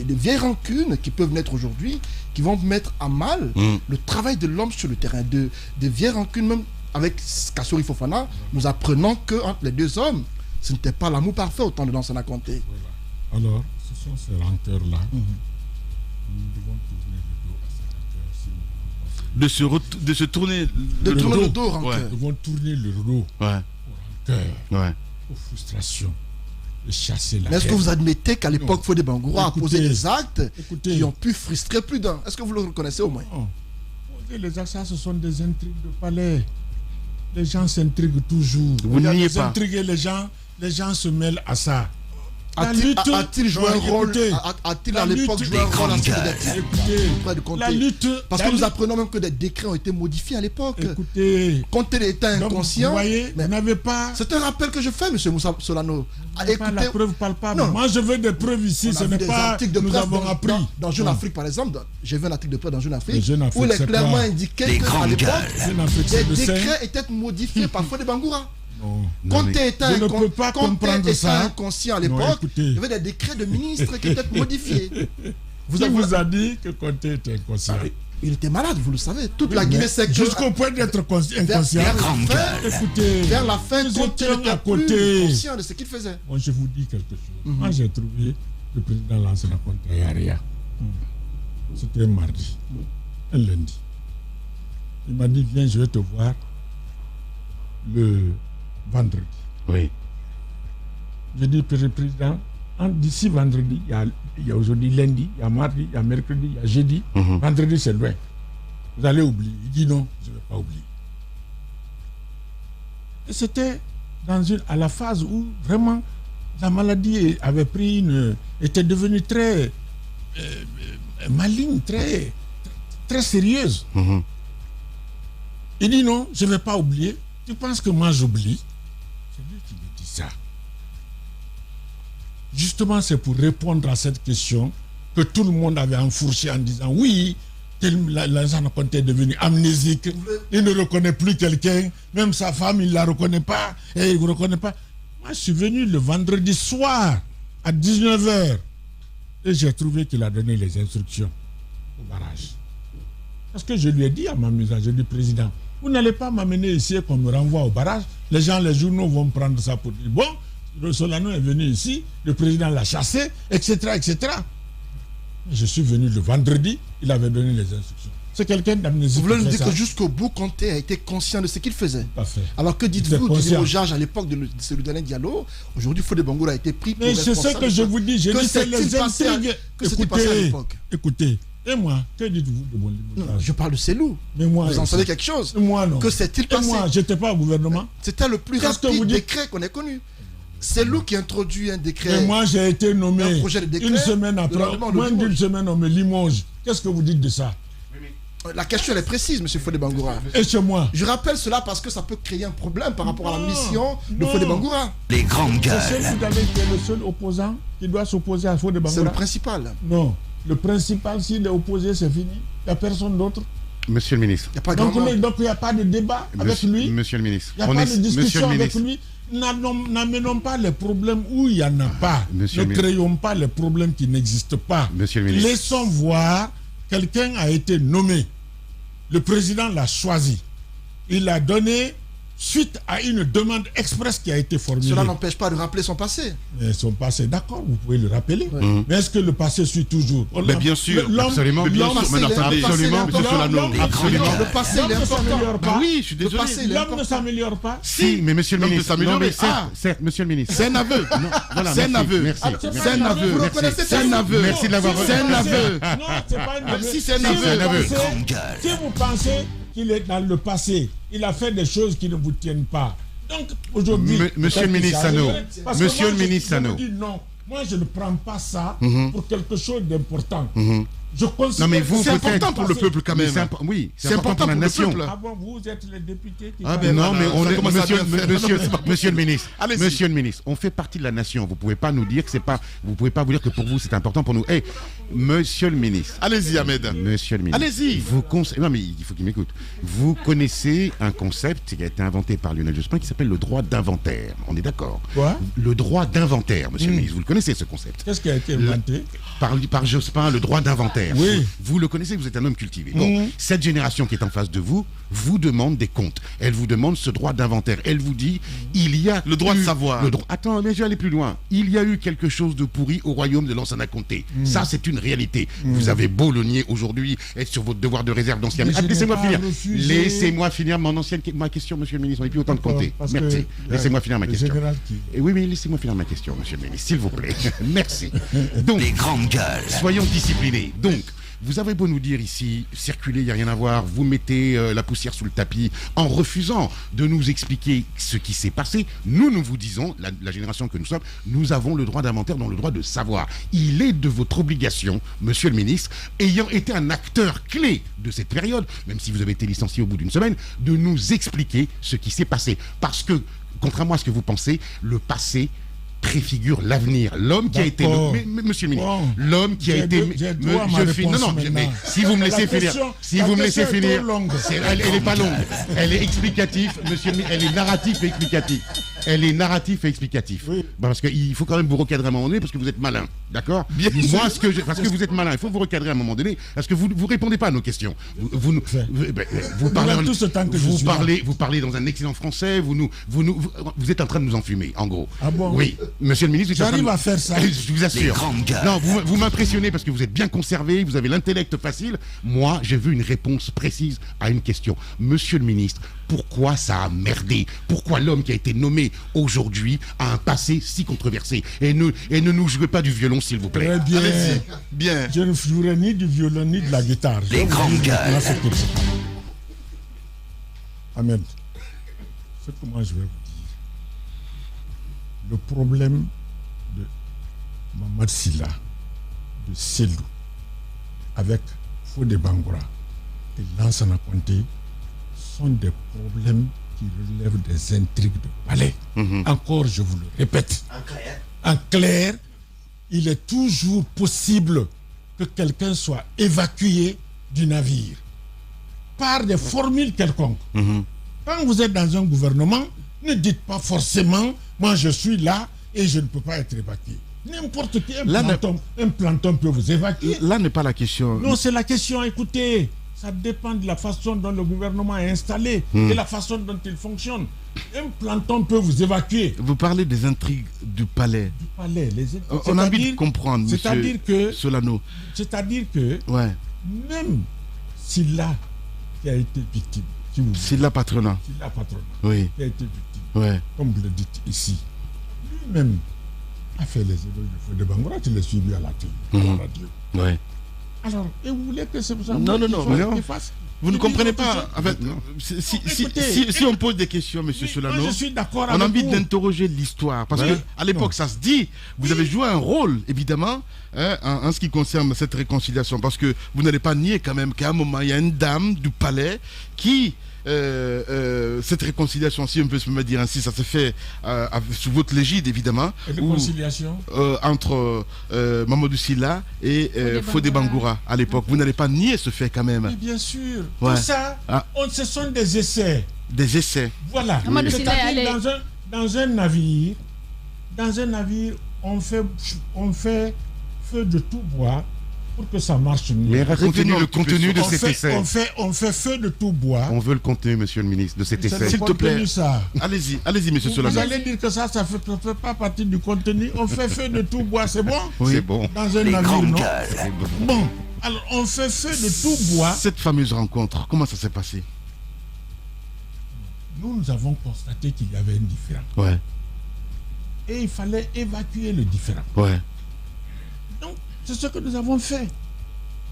vieilles rancunes qui peuvent naître aujourd'hui, qui vont mettre à mal le travail de l'homme sur le terrain, des vieilles rancunes, même avec Kassouri Fofana, nous apprenons qu'entre les deux hommes, ce n'était pas l'amour parfait au temps de Lansana Conté. Voilà. Alors, ce sont ces rancœurs-là. Nous devons tourner le dos à ces rancœurs. De se tourner le dos aux rancœurs. Nous devons tourner le dos aux rancœurs, aux frustrations. Et chasser la Mais est-ce que haine. vous admettez qu'à l'époque, Fodé Bangoura a posé des actes écoutez, qui ont pu frustrer plus d'un? Est-ce que vous le reconnaissez au moins? Non. Les actes, ça, ce sont des intrigues de palais. Les gens s'intriguent toujours. Vous niez pas. Intriguer les gens se mêlent à ça. A-t-il joué un rôle? A-t-il à l'époque joué un rôle assez négatif auprès de Conté? La lutte. Parce que nous apprenons même que des décrets ont été modifiés à l'époque. Écoutez. Conté était inconscient. Vous voyez, vous n'avez pas. C'est un rappel que je fais, M. Moussa Solano. Pas la preuve palpable. Non. Moi, je veux des preuves ici. Ce n'est pas que nous avons appris. Dans Jeune Afrique, par exemple, j'ai vu un article de presse dans Jeune Afrique où il est clairement indiqué qu'à l'époque, des décrets étaient modifiés par Fodé Bangoura. Conté était inconscient à l'époque. Il y avait des décrets de ministres qui étaient modifiés. Qui vous a dit que Conté était inconscient? Il était malade, vous le savez. Toute la Guinée sait que... Jusqu'au point d'être inconscient. Écoutez, vers la fin, Conté n'était plus conscient de ce qu'il faisait. Bon, je vous dis quelque chose. Moi, j'ai trouvé le président Lansana Conté à Yaria. C'était un mardi, un lundi. Il m'a dit, viens, je vais te voir le vendredi. Oui. Je dis, président, d'ici vendredi, il y a aujourd'hui lundi, il y a mardi, il y a mercredi, il y a jeudi. Vendredi, c'est loin. Vous allez oublier. Il dit non, je ne vais pas oublier. Et c'était à la phase où vraiment la maladie avait pris était devenue très maligne, très sérieuse. Il dit non, je ne vais pas oublier. Tu penses que moi j'oublie? C'est lui qui me dit ça. Justement, c'est pour répondre à cette question que tout le monde avait enfourché en disant oui, Lansana Conté est devenu amnésique, il ne reconnaît plus quelqu'un, même sa femme, il ne la reconnaît pas, et il ne reconnaît pas. Moi, je suis venu le vendredi soir à 19h et j'ai trouvé qu'il a donné les instructions au barrage. Parce que je lui ai dit à ma maison, j'ai dit, président, vous n'allez pas m'amener ici et qu'on me renvoie au barrage. Les journaux vont prendre ça pour dire, bon, le Solano est venu ici, le président l'a chassé, etc., etc. Je suis venu le vendredi, il avait donné les instructions. C'est quelqu'un d'amnésique. Vous voulez nous dire que jusqu'au bout, Conté a été conscient de ce qu'il faisait? Parfait. Alors que dites-vous du limogeage à l'époque de Cellou Dalein Diallo? Aujourd'hui, Fodé Bangoura a été pris pour responsable. Mais c'est ce que je vous dis, je dis c'est les intrigues. Que s'est-il passé à l'époque? Écoutez, et moi, que dites-vous de mon limogeage? Non, je parle de Cellou. Mais moi, vous en savez quelque chose? Moi, non. Que s'est-il passé? Et moi, je n'étais pas au gouvernement. C'était le plus rapide décret qu'on ait connu. C'est lui qui introduit un décret. Mais moi, j'ai été nommé une semaine après, moins d'une semaine, on me limoge. Qu'est-ce que vous dites de ça? La question elle est précise, M. Fodé Bangoura. Et chez moi? Je rappelle cela parce que ça peut créer un problème par rapport à la mission de Fodé Bangoura. Les grandes gueules. C'est le seul opposant qui doit s'opposer à Fodé Bangoura. C'est le principal. Non. Le principal, s'il est opposé, c'est fini. Il n'y a personne d'autre. Monsieur le ministre. Donc il n'y a pas de débat avec lui. Monsieur le ministre. Il n'y a pas de discussion avec lui. N'amenons pas les problèmes où il n'y en a pas. Ne créons pas les problèmes qui n'existent pas. Monsieur le ministre. Laissons voir. Quelqu'un a été nommé. Le président l'a choisi. Il l'a donné suite à une demande express qui a été formulée. Cela n'empêche pas de rappeler son passé. Son passé, d'accord, vous pouvez le rappeler. Mais est-ce que le passé suit toujours? Mais bien sûr, absolument. Le passé, il est important. Oui, je suis désolé. L'homme ne s'améliore pas. Si, mais monsieur le ministre. Non, mais certes, monsieur le ministre. C'est un aveu. C'est un aveu. Merci. C'est un aveu. C'est un aveu. Merci de l'avoir C'est un aveu. Non, c'est pas un aveu. Si c'est un aveu. Si vous pensez qu'il est dans le passé, il a fait des choses qui ne vous tiennent pas. Donc aujourd'hui, Monsieur le ministre Sano, Monsieur le ministre Sano. Non, moi je ne prends pas ça pour quelque chose d'important. Je considère non, mais vous, c'est important pour le peuple quand même. Oui, c'est important pour la nation. Ah bon, vous êtes les députés qui... non, mais on est... Monsieur le ministre, monsieur le ministre, on fait partie de la nation. Vous pouvez pas nous dire que c'est pas... Vous pouvez pas vous dire que pour vous, c'est important pour nous. Monsieur le ministre. Allez-y, Ahmed. Monsieur le ministre. Allez-y. Non, mais il faut qu'il m'écoute. Vous connaissez un concept qui a été inventé par Lionel Jospin qui s'appelle le droit d'inventaire. On est d'accord? Quoi? Le droit d'inventaire, monsieur le ministre. Vous le connaissez, ce concept? Qu'est-ce qui a été inventé? Par Jospin, le droit d'inventaire. Oui. Vous le connaissez, vous êtes un homme cultivé. Bon, cette génération qui est en face de vous demande des comptes. Elle vous demande ce droit d'inventaire. Elle vous dit, il y a... Le droit de savoir. Attends, mais je vais aller plus loin. Il y a eu quelque chose de pourri au royaume de Lansana Conté. Ça, c'est une réalité. Vous avez beau le nier aujourd'hui, être sur votre devoir de réserve d'ancien... Laissez-moi finir. Laissez-moi finir ma question, monsieur le ministre. On n'est plus autant de compter. Merci. Laissez-moi finir ma question. Oui, mais laissez-moi finir ma question, monsieur le ministre, s'il vous plaît. Merci. Donc, Les grandes gueules. Soyons disciplinés. Donc, vous avez beau nous dire ici, circuler, il n'y a rien à voir, vous mettez la poussière sous le tapis en refusant de nous expliquer ce qui s'est passé. Nous vous disons, la génération que nous sommes, nous avons le droit d'inventaire, donc le droit de savoir. Il est de votre obligation, monsieur le ministre, ayant été un acteur clé de cette période, même si vous avez été licencié au bout d'une semaine, de nous expliquer ce qui s'est passé. Parce que, contrairement à ce que vous pensez, le passé préfigure l'avenir. L'homme qui a été... Monsieur le ministre, l'homme qui a été... mais si vous me laissez finir, elle n'est pas longue. Elle est explicative, monsieur le ministre, elle est narrative et explicative. Oui. Parce qu'il faut quand même vous recadrer à un moment donné parce que vous êtes malin, d'accord? Parce que vous êtes malin, il faut vous recadrer à un moment donné parce que vous ne répondez pas à nos questions. Vous parlez dans un excellent français, vous êtes en train de nous enfumer, en gros. Ah bon? Oui, monsieur le ministre, j'arrive à faire ça. Je vous assure. Non, vous m'impressionnez parce que vous êtes bien conservé, vous avez l'intellect facile. Moi, j'ai vu une réponse précise à une question. Monsieur le ministre, pourquoi ça a merdé? Pourquoi l'homme qui a été nommé aujourd'hui a un passé si controversé? Et ne nous jouez pas du violon, s'il vous plaît. Très bien. Allez-y. Bien. Je ne jouerai ni du violon ni de la guitare. Les grandes gueules. Ahmed, ce que moi je vais vous dire, le problème de Mamad Silla, de Selou, avec Fodé Bangoura et Lansana Conté, sont des problèmes qui relèvent des intrigues de palais. Encore, je vous le répète. En clair, il est toujours possible que quelqu'un soit évacué du navire par des formules quelconques. Quand vous êtes dans un gouvernement, ne dites pas forcément « moi je suis là et je ne peux pas être évacué ». N'importe qui, un planton peut vous évacuer. Là n'est pas la question. Non, c'est la question, écoutez. Ça dépend de la façon dont le gouvernement est installé et la façon dont il fonctionne. Un planton peut vous évacuer. Vous parlez des intrigues du palais. Du palais. On a envie de comprendre, monsieur Solano. C'est-à-dire que même Silla qui a été victime, Silla Patronat, oui, qui a été victime, comme vous le dites ici, lui-même a fait les éloges de Fodé Bangoura, tu l'as suivi à la télé, à la radio. Oui. Alors, et vous voulez que c'est ça? Non. Vous ne comprenez pas. En fait, si on pose des questions, monsieur Solano, je suis d'accord on a envie d'interroger l'histoire. Parce qu'à l'époque, ça se dit, vous avez joué un rôle, évidemment, en ce qui concerne cette réconciliation. Parce que vous n'allez pas nier quand même qu'à un moment, il y a une dame du palais qui... cette réconciliation, si on peut se me dire ainsi, ça se fait sous votre légide, évidemment. Réconciliation entre Mamadou Silla et Fodé Bangoura à l'époque. Vous n'allez pas nier ce fait quand même. Mais bien sûr. Tout ça, ce sont des essais. Des essais. Voilà. C'est-à-dire dans un navire, on fait feu de tout bois pour que ça marche mieux. Mais racontez-nous le contenu de cet essai. On fait feu de tout bois. On veut le contenu, monsieur le ministre, de cet essai. S'il te plaît. Allez-y, monsieur Solano. Vous allez dire que ça fait pas partie du contenu. On fait feu de tout bois, c'est bon? Oui. C'est bon. Dans un navire, non? Bon. Alors, on fait feu de tout bois. Cette fameuse rencontre, comment ça s'est passé? Nous avons constaté qu'il y avait un différend. Ouais. Et il fallait évacuer le différend. Ouais. Donc, c'est ce que nous avons fait.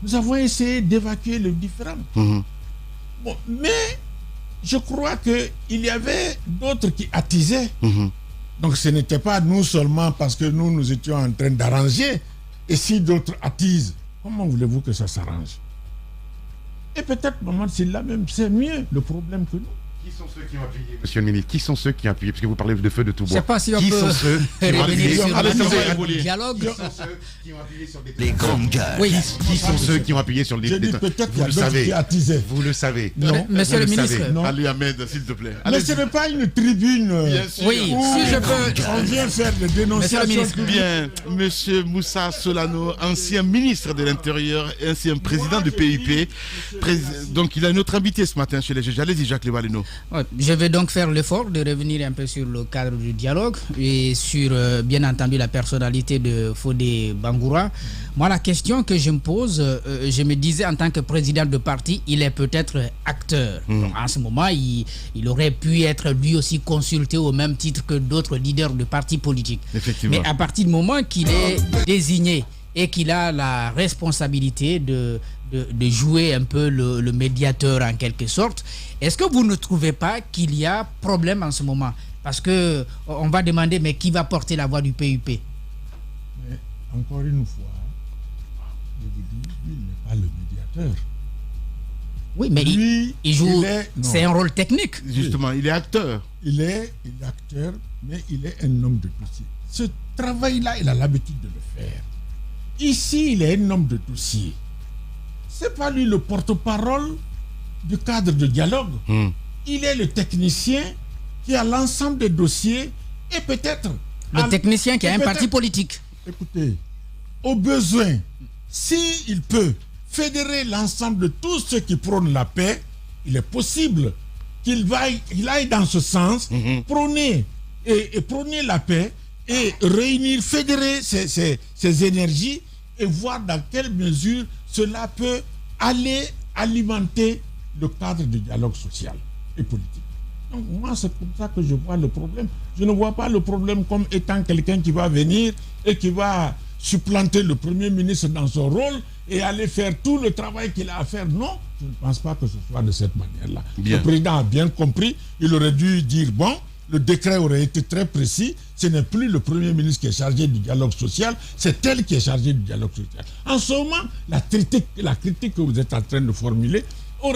Nous avons essayé d'évacuer le différend. Bon, mais je crois qu'il y avait d'autres qui attisaient. Donc ce n'était pas nous seulement parce que nous étions en train d'arranger. Et si d'autres attisent, Comment voulez-vous que ça s'arrange? Et peut-être Maman Sylla même c'est mieux le problème que nous. Qui sont ceux qui ont appuyé, monsieur le ministre? Qui sont ceux qui ont appuyé? Parce que vous parlez de feu de tout bois. Je ne sais pas si on qui peut sont ceux qui ont appuyé sur le dialogue. Qui sont ceux qui ont appuyé sur Les grandes gueules. Oui. Qui sont ceux qui ont appuyé sur le Je dis peut-être qu'il y Vous a le d'autres savez. qui attisaient. Vous le savez. Non. Monsieur le ministre. Non. Ali Ahmed, s'il te plaît. Mais ce n'est pas une tribune Bien sûr. Oui, si je peux. on vient faire des dénonciations. ministre. Bien, monsieur Moussa Solano, ancien ministre de l'Intérieur et ancien président du PIP. Donc, il a une autre invité ce matin chez les juges. Allez-y, Jacques Levaleno. Ouais, je vais donc faire l'effort de revenir un peu sur le cadre du dialogue et sur, bien entendu, la personnalité de Fodé Bangoura. Moi, la question que je me pose, je me disais en tant que président de parti, il est peut-être acteur. Donc, en ce moment, il aurait pu être lui aussi consulté au même titre que d'autres leaders de partis politiques. Effectivement. Mais à partir du moment qu'il est désigné et qu'il a la responsabilité de jouer un peu le médiateur en quelque sorte, est-ce que vous ne trouvez pas qu'il y a problème en ce moment? Parce que on va demander, mais qui va porter la voix du PUP? Mais encore une fois, je vous dis, lui, il n'est pas le médiateur. Oui, mais Lui, il joue, non. c'est un rôle technique. Justement, il est acteur. Il est acteur, mais il est un homme de dossier. Ce travail-là, il a l'habitude de le faire. Ici, il est un homme de dossier. C'est pas lui le porte-parole du cadre de dialogue. Il est le technicien qui a l'ensemble des dossiers et peut-être... Le technicien qui a un parti politique. Écoutez, au besoin, s'il peut fédérer l'ensemble de tous ceux qui prônent la paix, il est possible qu'il aille dans ce sens, prôner la paix et réunir, fédérer ses énergies et voir dans quelle mesure cela peut aller alimenter le cadre du dialogue social et politique. Donc moi, c'est comme ça que je vois le problème. Je ne vois pas le problème comme étant quelqu'un qui va venir et qui va supplanter le Premier ministre dans son rôle et aller faire tout le travail qu'il a à faire. Non, je ne pense pas que ce soit de cette manière-là. Le président a bien compris. Il aurait dû dire, bon, le décret aurait été très précis. Ce n'est plus le Premier ministre qui est chargé du dialogue social, c'est elle qui est chargée du dialogue social. En ce moment, la critique que vous êtes en train de formuler, on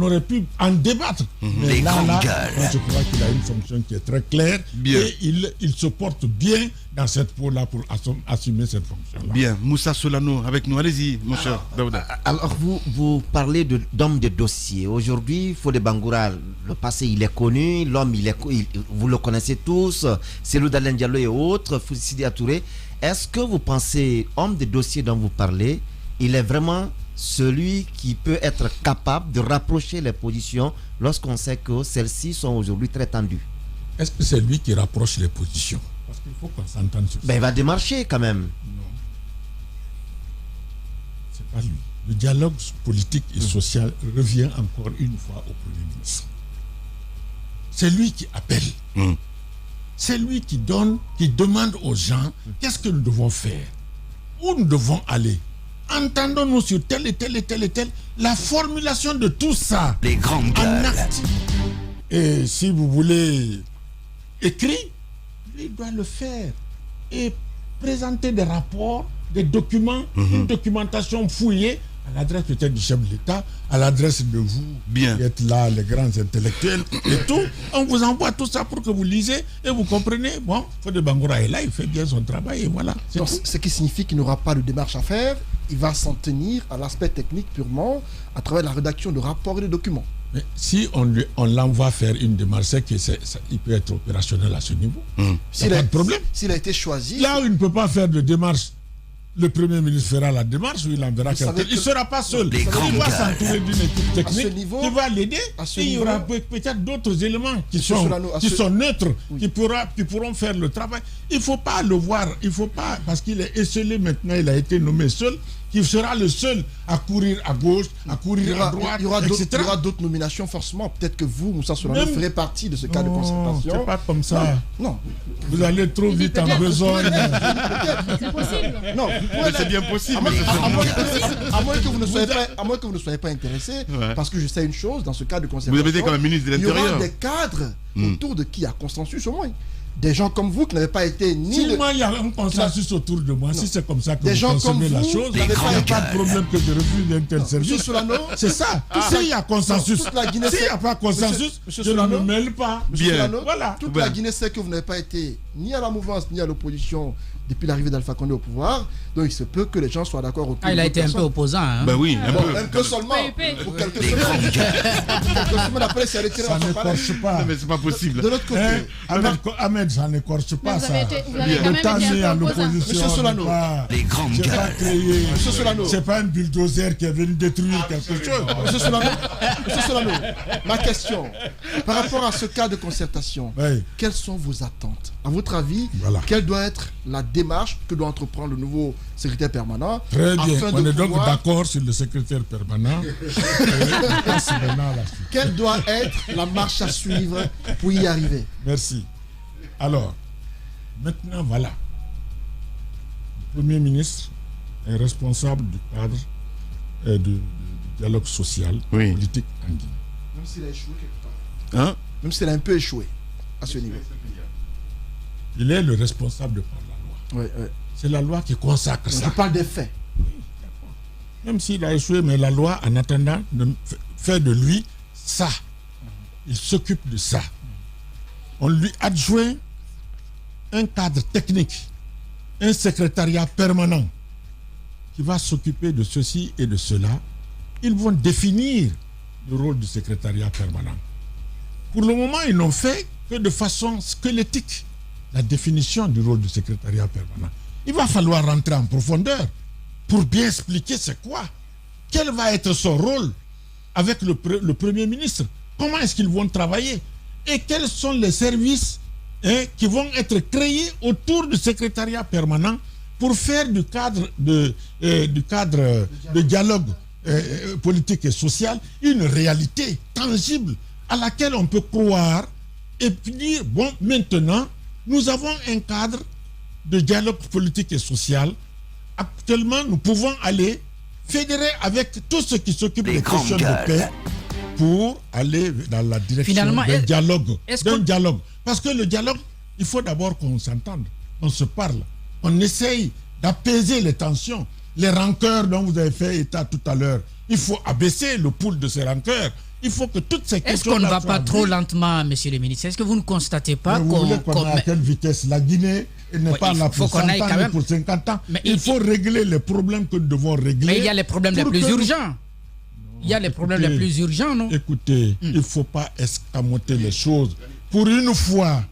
aurait pu en débattre. Mais là, moi, je crois qu'il a une fonction qui est très claire et il se porte bien dans cette peau-là pour assumer cette fonction-là. Bien, Moussa Solano avec nous. Allez-y, mon cher Daouda. Alors, vous parlez d'homme de dossier. Aujourd'hui, Fodé Bangoura, le passé, il est connu. L'homme, vous le connaissez tous. Cellou Dalein Diallo et autres, Sidi Touré. Est-ce que vous pensez, homme de dossier dont vous parlez, il est vraiment celui qui peut être capable de rapprocher les positions lorsqu'on sait que celles-ci sont aujourd'hui très tendues? Est-ce que c'est lui qui rapproche les positions? Parce qu'il faut qu'on s'entende sur ça. Il va démarcher quand même. Non. C'est pas lui. Le dialogue politique et social revient encore une fois au Premier ministre. C'est lui qui appelle. C'est lui qui demande aux gens qu'est-ce que nous devons faire, où nous devons aller. Entendons-nous sur telle et telle et telle et telle. La formulation de tout ça Les grandes gueules. acte. Et si vous voulez écrire, il doit le faire. Et présenter des rapports, des documents, une documentation fouillée à l'adresse peut-être du chef de l'État, à l'adresse de vous qui êtes là, les grands intellectuels et tout. On vous envoie tout ça pour que vous lisez et vous comprenez. Bon, Fodé Bangoura est là, il fait bien son travail et voilà. Donc, ce qui signifie qu'il n'aura pas de démarche à faire, il va s'en tenir à l'aspect technique purement à travers la rédaction de rapports et de documents. Mais si on l'envoie faire une démarche, c'est qu'il peut être opérationnel à ce niveau. S'il a pas de problème. S'il a été choisi. Là où il ne peut pas faire de démarche, le Premier ministre fera la démarche ou il enverra quelqu'un. Il ne sera pas seul. Il va s'entourer d'une équipe technique qui va l'aider. Et il y aura peut-être d'autres éléments qui sont neutres, qui pourront faire le travail. Il ne faut pas le voir. Il faut pas, parce qu'il est esselé maintenant, il a été nommé seul. Il sera le seul à courir à gauche, à courir à droite, etc. Il y aura d'autres nominations, forcément. Peut-être que vous, Moussa Solano, ferez partie de ce cas de concertation. C'est pas comme ça. Non. Vous allez trop vite en besogne. C'est possible. Non, c'est bien possible. À moins que vous ne soyez pas intéressé, parce que je sais une chose, dans ce cas de concertation, vous avez été comme ministre de l'Intérieur. Il y aura des cadres autour de qui il y a consensus au moins. Des gens comme vous qui n'avaient pas été ni... Si moi, il y a un consensus autour de moi, si c'est comme ça que vous concevez la chose, il n'y a pas de problème que je refuse d'un tel service. C'est ça. S'il y a consensus, s'il n'y a pas consensus, je ne me mêle pas. Voilà. Toute la Guinée sait que vous n'avez pas été ni à la mouvance ni à l'opposition depuis l'arrivée d'Alpha Condé au pouvoir. Donc il se peut que les gens soient d'accord autour. Il a été un peu opposant. Hein. Ben oui, un peu seulement. Pour quelques semaines. Quelques semaines après, c'est retiré. Ça n'écorche pas. Non, mais c'est pas possible. De l'autre côté, Ahmed, ça n'écorche pas ça. Vous avez quand même été à l'opposition. Monsieur Solano, c'est pas un bulldozer qui est venu détruire quelque chose. Monsieur Solano, ma question, par rapport à ce cas de concertation, quelles sont vos attentes? À votre avis, quelle doit être la démarche que doit entreprendre le nouveau secrétaire permanent? Très bien, on est donc d'accord sur le secrétaire permanent. Quelle doit être la marche à suivre pour y arriver? Merci. Alors, maintenant voilà. Le Premier ministre est responsable du cadre du dialogue social, politique en Guinée. Même s'il a échoué quelque part. Même s'il a un peu échoué à ce niveau. Il est le responsable par la loi. C'est la loi qui consacre ça. Je parle des faits. Même s'il a échoué, mais la loi, en attendant, fait de lui ça. Il s'occupe de ça. On lui adjoint un cadre technique, un secrétariat permanent qui va s'occuper de ceci et de cela. Ils vont définir le rôle du secrétariat permanent. Pour le moment, ils n'ont fait que de façon squelettique la définition du rôle du secrétariat permanent. Il va falloir rentrer en profondeur pour bien expliquer c'est quoi. Quel va être son rôle avec le Premier ministre? Comment est-ce qu'ils vont travailler? Et quels sont les services qui vont être créés autour du secrétariat permanent pour faire du cadre de dialogue politique et social une réalité tangible à laquelle on peut croire et puis dire, bon, maintenant, nous avons un cadre de dialogue politique et social. Actuellement, nous pouvons aller fédérer avec tous ceux qui s'occupent des questions de paix pour aller dans la direction d'un dialogue. Parce que le dialogue, il faut d'abord qu'on s'entende, on se parle, on essaye d'apaiser les tensions, les rancœurs dont vous avez fait état tout à l'heure. Il faut abaisser le pool de ces rancœurs. Il faut que toutes ces questions... Est-ce qu'on ne va pas trop lentement, monsieur le ministre? Est-ce que vous ne constatez pas qu'on... à quelle vitesse? La Guinée n'est pas là pour 100 ans ni pour 50 ans. Mais il faut régler les problèmes que nous devons régler. Mais il y a les problèmes les plus urgents. Il y a les problèmes les plus urgents, non? Écoutez, il ne faut pas escamoter les choses. Pour une fois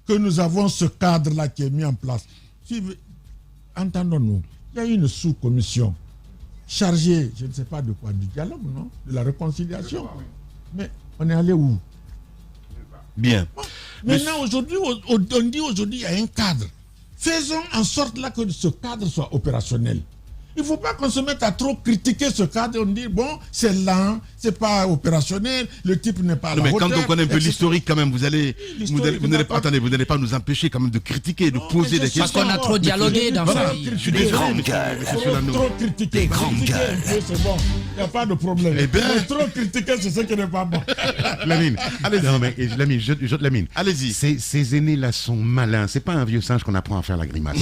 que nous avons ce cadre-là qui est mis en place, entendons-nous, il y a une sous-commission chargée, je ne sais pas de quoi, du dialogue, non? De la réconciliation. Mais on est allé où? Bien. Maintenant, aujourd'hui, on dit aujourd'hui, il y a un cadre. Faisons en sorte là que ce cadre soit opérationnel. Il ne faut pas qu'on se mette à trop critiquer ce cadre. On dit, bon, c'est lent, c'est pas opérationnel, le type n'est pas à la hauteur. Mais quand on connaît un peu l'historique, quand même, vous n'allez pas nous empêcher quand même de critiquer, de poser des questions. Parce qu'on a trop dialogué dans ça. Je suis désolé, monsieur Lano. Trop critiquer. Des grandes gueules. C'est bon, il n'y a pas de problème. Mais trop critiquer, c'est ce qui n'est pas bon. Lamine, allez-y. Ces aînés-là sont malins. C'est pas un vieux singe qu'on apprend à faire la grimace.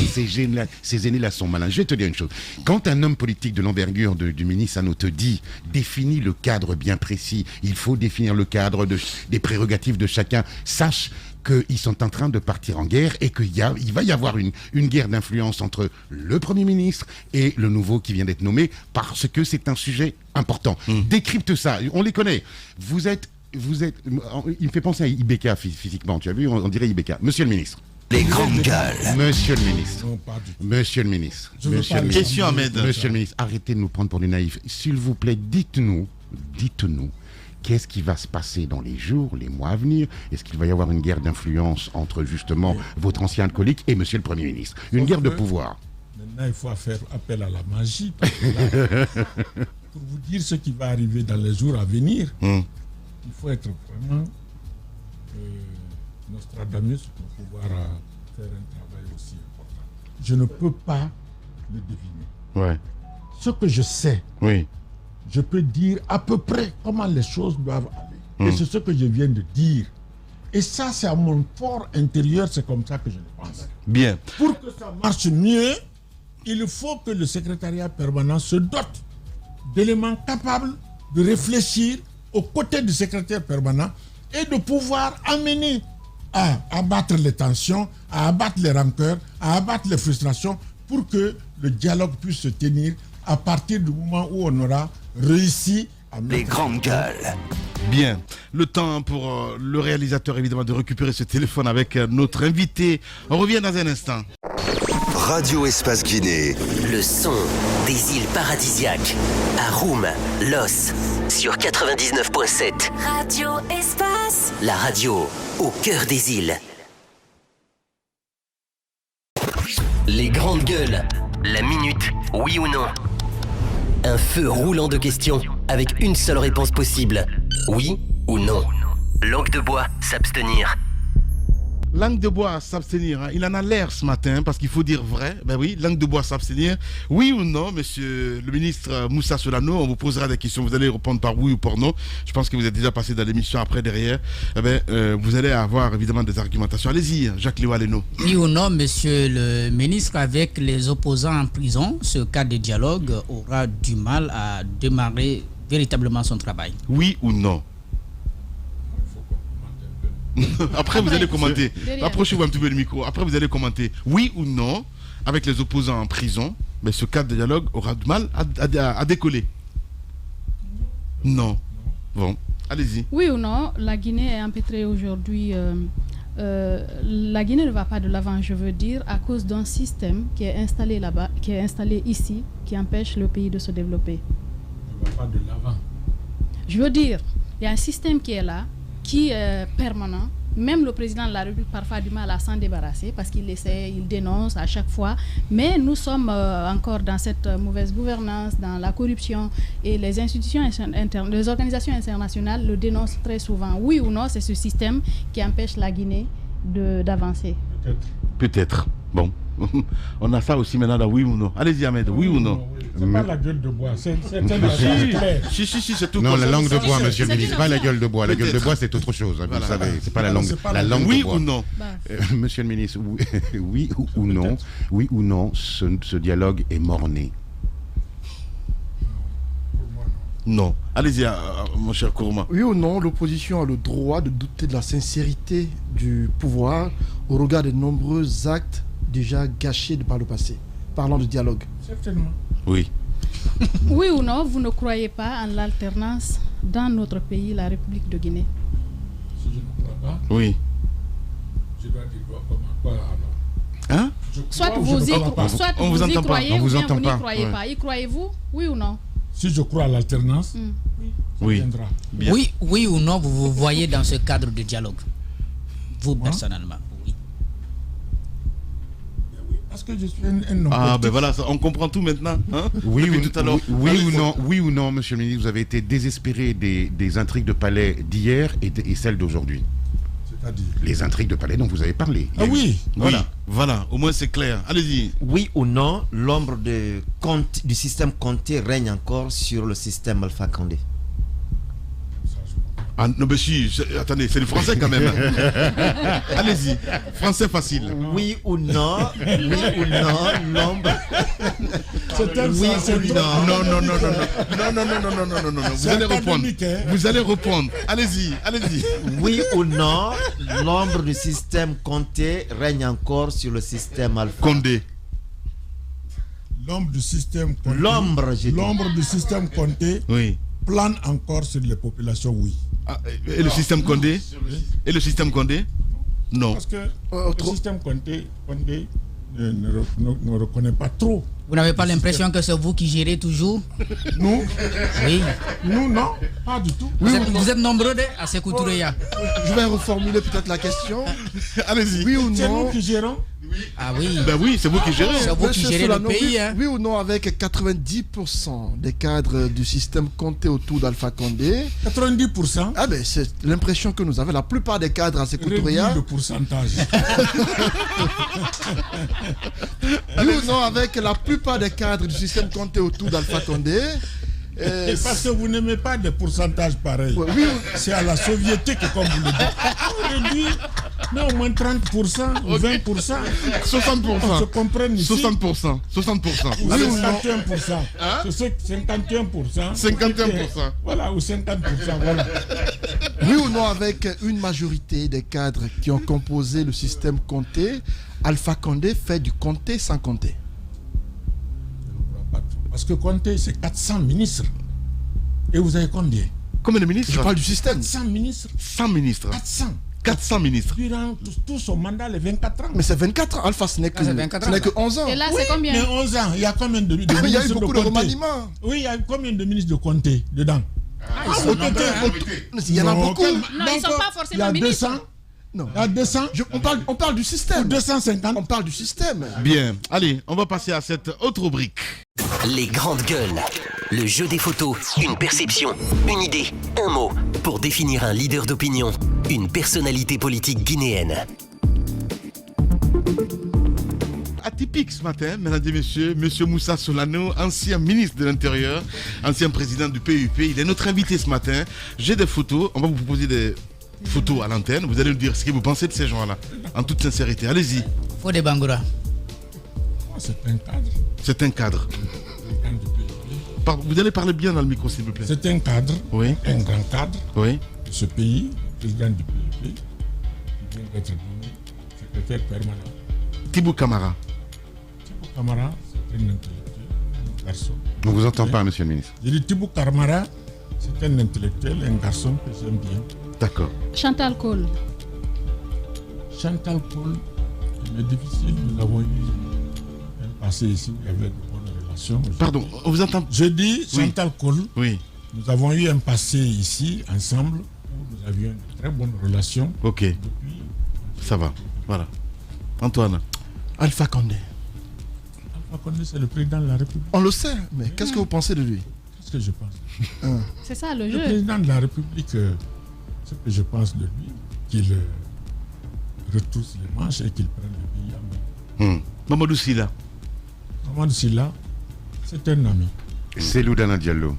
Ces aînés-là sont malins. Je vais te dire une chose. Quand un homme politique de l'envergure du ministre Sano te dit définis le cadre bien précis, il faut définir le cadre des prérogatives de chacun, sache qu'ils sont en train de partir en guerre et qu'il va y avoir une guerre d'influence entre le Premier ministre et le nouveau qui vient d'être nommé parce que c'est un sujet important. Décrypte ça, on les connaît. Vous êtes, il me fait penser à Ibeka physiquement, tu as vu, on dirait Ibeka. Monsieur le ministre. Les grandes gueules. Monsieur le ministre. Monsieur le ministre. Question, Ahmed. Monsieur le ministre, arrêtez de nous prendre pour des naïfs. S'il vous plaît, dites-nous, qu'est-ce qui va se passer dans les jours, les mois à venir? Est-ce qu'il va y avoir une guerre d'influence entre justement votre ancien alcoolique et monsieur le Premier ministre? Une guerre de pouvoir. Maintenant, il faut faire appel à la magie. Là, pour vous dire ce qui va arriver dans les jours à venir, il faut être vraiment Nostradamus pour pouvoir faire un travail aussi important. Je ne peux pas le deviner. Ouais. Ce que je sais, je peux dire à peu près comment les choses doivent aller. Et c'est ce que je viens de dire. Et ça, c'est à mon fort intérieur, c'est comme ça que je le pense. Bien. Pour que ça marche mieux, il faut que le secrétariat permanent se dote d'éléments capables de réfléchir aux côtés du secrétaire permanent et de pouvoir amener à abattre les tensions, à abattre les rancœurs, à abattre les frustrations pour que le dialogue puisse se tenir à partir du moment où on aura réussi à mettre... Les grandes gueules. Bien. Le temps pour le réalisateur, évidemment, de récupérer ce téléphone avec notre invité. On revient dans un instant. Radio Espace Guinée. Le son des îles paradisiaques. À Roum, Los, sur 99.7. Radio Espace. La radio au cœur des îles. Les grandes gueules. La minute, oui ou non. Un feu roulant de questions avec une seule réponse possible. Oui ou non. Langue de bois, s'abstenir. Langue de bois, s'abstenir. Hein. Il en a l'air ce matin parce qu'il faut dire vrai. Ben oui, langue de bois, s'abstenir. Oui ou non, monsieur le ministre Moussa Solano, on vous posera des questions. Vous allez répondre par oui ou par non. Je pense que vous êtes déjà passé dans l'émission après, derrière. Vous allez avoir évidemment des argumentations. Allez-y, Jacques Léo-Aleno. Oui ou non, monsieur le ministre, avec les opposants en prison, ce cas de dialogue aura du mal à démarrer véritablement son travail. Oui ou non? Après, vous allez commenter. Approchez-vous un petit peu du micro. Après, vous allez commenter. Oui ou non, avec les opposants en prison, mais ce cadre de dialogue aura du mal à décoller. Non. Bon, allez-y. Oui ou non, la Guinée est empêtrée aujourd'hui. La Guinée ne va pas de l'avant, je veux dire, à cause d'un système qui est installé là-bas, qui est installé ici, qui empêche le pays de se développer. Ne va pas de l'avant. Je veux dire, il y a un système qui est là, qui est permanent. Même le président de la République parfois a du mal à s'en débarrasser parce qu'il essaie, il dénonce à chaque fois. Mais nous sommes encore dans cette mauvaise gouvernance, dans la corruption, et les institutions internes, les organisations internationales le dénoncent très souvent. Oui ou non, c'est ce système qui empêche la Guinée d'avancer. Peut-être. Bon. On a ça aussi maintenant, là, oui ou non. Allez-y, Ahmed, oui ou non. C'est pas la gueule de bois, c'est c'est tout. Non, la langue de bois, monsieur le ministre, pas la gueule de bois. La gueule de bois, c'est autre chose, hein, vous savez. C'est pas la langue. La langue oui de bois. Ou non. Monsieur le ministre, oui ou non, ce dialogue est mort-né. Non. Allez-y, mon cher Kourma. Oui ou non, l'opposition a le droit de douter de la sincérité du pouvoir au regard des nombreux actes déjà gâchés par le passé. Parlons de dialogue. Certainement. Oui. Oui ou non, vous ne croyez pas en l'alternance dans notre pays, la République de Guinée? Si je ne crois pas, oui. Je dois dire quoi alors? Hein? Soit vous y croyez ou bien vous n'y croyez pas. Y croyez-vous? Oui ou non? Si je crois à l'alternance, oui. Oui ou non, vous vous voyez dans ce cadre de dialogue? Vous, personnellement, oui. Parce que je suis un homme. Ah, ben voilà, on comprend tout maintenant. Hein? Oui ou non, monsieur le ministre, vous avez été désespéré des intrigues de palais d'hier et celles d'aujourd'hui. C'est-à-dire les intrigues de palais dont vous avez parlé. Ah oui, voilà, au moins c'est clair. Allez-y. Oui ou non, l'ombre du système Conté règne encore sur le système Alpha Condé? Ah non, mais si, attendez, c'est le français quand même. Allez-y, français facile. Oui ou non, l'ombre. Non. Vous allez répondre. Allez-y. Oui ou non, l'ombre du système Conté règne encore sur le système Alpha Condé. L'ombre du système Conté. L'ombre du système Conté. Oui. Plane encore sur les populations, oui. Ah, et le système Condé? Et le système Condé? Non. Parce que le système Condé ne reconnaît pas trop. Vous n'avez pas l'impression que c'est vous qui gérez toujours? Nous? Oui. Nous, non, pas du tout. Vous êtes nombreux à s'écouter. Je vais reformuler peut-être la question. Allez-y. Oui ou non? C'est nous qui gérons? Ah oui. Ben oui, c'est vous qui gérez. C'est vous qui gérez le pays. Oui ou non, avec 90% des cadres du système Conté autour d'Alpha Condé. 90%? Ah ben c'est l'impression que nous avons. La plupart des cadres à Sékou-Touré. Le pourcentage. Oui ou non, avec la plupart des cadres du système Conté autour d'Alpha Condé. Parce que vous n'aimez pas des pourcentages pareils. Oui. C'est à la soviétique, comme vous le dites. Mais au moins 30%, ou 20%. 60%. On se comprend ici. 60%. 60%. Ou 51%. Hein? C'est 51%. 51%. Voilà, ou 50%. Voilà. Oui ou non, avec une majorité des cadres qui ont composé le système Conté, Alpha Condé fait du Conté sans compter. Parce que Conté, c'est 400 ministres. Et vous avez combien? Combien de ministres? Je parle du système. 400 ministres. 100 ministres. 400 ministres. Durant tout son mandat, les 24 ans. Mais c'est 24 ans. Alpha, ce n'est que 11 ans. Et là, c'est combien? Mais 11 ans, il y a combien de ministres? Il y a eu beaucoup de remaniements. Oui, il y a combien de ministres de Conté dedans? Il y en a beaucoup. Non, ils ne sont pas forcément ministres. Non. Il y a 200. On parle du système. Ou 250. On parle du système. Bien. Allez, on va passer à cette autre rubrique. Les grandes gueules. Le jeu des photos, une perception, une idée, un mot pour définir un leader d'opinion, une personnalité politique guinéenne. Atypique ce matin, mesdames et messieurs, monsieur Moussa Solano, ancien ministre de l'Intérieur, ancien président du PUP, il est notre invité ce matin. J'ai des photos, on va vous proposer des photos à l'antenne, vous allez nous dire ce que vous pensez de ces gens-là, en toute sincérité. Allez-y. Fodé Bangoura. C'est un cadre. C'est un cadre. Vous allez parler bien dans le micro, s'il vous plaît. C'est un cadre, oui. Un grand cadre oui. de ce pays, président du PUP, qui vient d'être nommé secrétaire permanent. Tibou Camara. Tibou Camara, c'est un intellectuel, un garçon. On ne vous entend pas, monsieur le ministre. Je dis Tibou Camara, c'est un intellectuel, un garçon que j'aime bien. D'accord. Chantal Cole. Chantal Cole, il est difficile. Nous avons eu un passé ici où il y avait de bonnes relations. Pardon, on vous entend? Je dis Chantal Cole. Oui. Nous avons eu un passé ici, ensemble, où nous avions de très bonnes relations. Ok. Depuis... Ça va. Voilà. Antoine. Alpha Condé. Alpha Condé, c'est le président de la République. On le sait, mais qu'est-ce que vous pensez de lui? Qu'est-ce que je pense? C'est ça le jeu. Le président de la République, ce que je pense de lui, qu'il retrousse les manches et qu'il prenne le pays en main. Mamadou Sylla. Mamadou Sylla, c'est un ami. Cellou Dalein Diallo.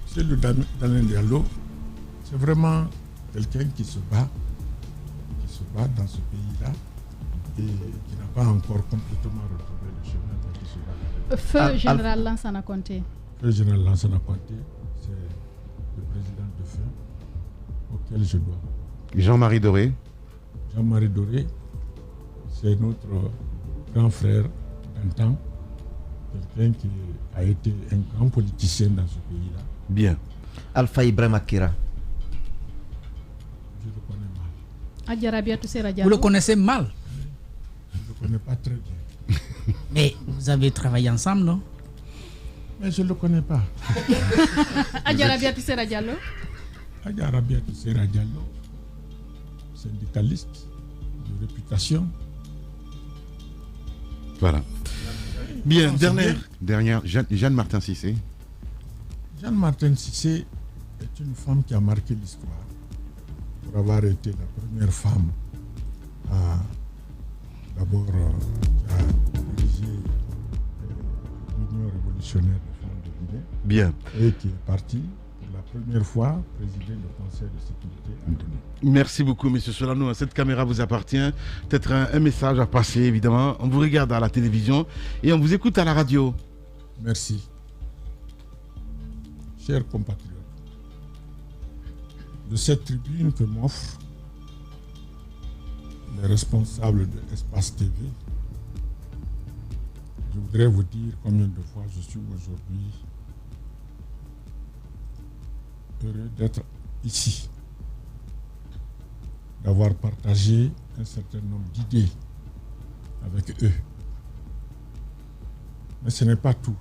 Cellou Dalein Diallo, c'est vraiment quelqu'un qui se bat dans ce pays-là et qui n'a pas encore complètement retrouvé le chemin dont il se bat. Feu général Lansana Conté. Feu général Lansana Conté, c'est le président de FEU auquel je dois. Jean-Marie Doré. Jean-Marie Doré, c'est notre grand frère d'un temps, quelqu'un qui a été un grand politicien dans ce pays-là. Bien. Alpha Ibrahim Akira. Je le connais mal. Adjarabia Toussera Diallo. Vous le connaissez mal? Je ne le connais pas très bien. Mais vous avez travaillé ensemble, non? Mais je ne le connais pas. Adjarabia Toussera Diallo. Adjarabia Toussera Diallo, syndicaliste de réputation. Voilà. Bien, dernière, Jeanne Martin Cissé. Jeanne Martin Cissé est une femme qui a marqué l'histoire pour avoir été la première femme à d'abord dirigé l'Union révolutionnaire des femmes de Guinée. Bien. Et qui est partie pour la première fois présider le Conseil de sécurité en Guinée. Merci beaucoup, M. Solano. Cette caméra vous appartient. Peut-être un message à passer, évidemment. On vous regarde à la télévision et on vous écoute à la radio. Merci. Chers compatriotes, de cette tribune que m'offrent les responsables de Espace TV, je voudrais vous dire combien de fois je suis aujourd'hui heureux d'être ici, d'avoir partagé un certain nombre d'idées avec eux. Mais ce n'est pas tout.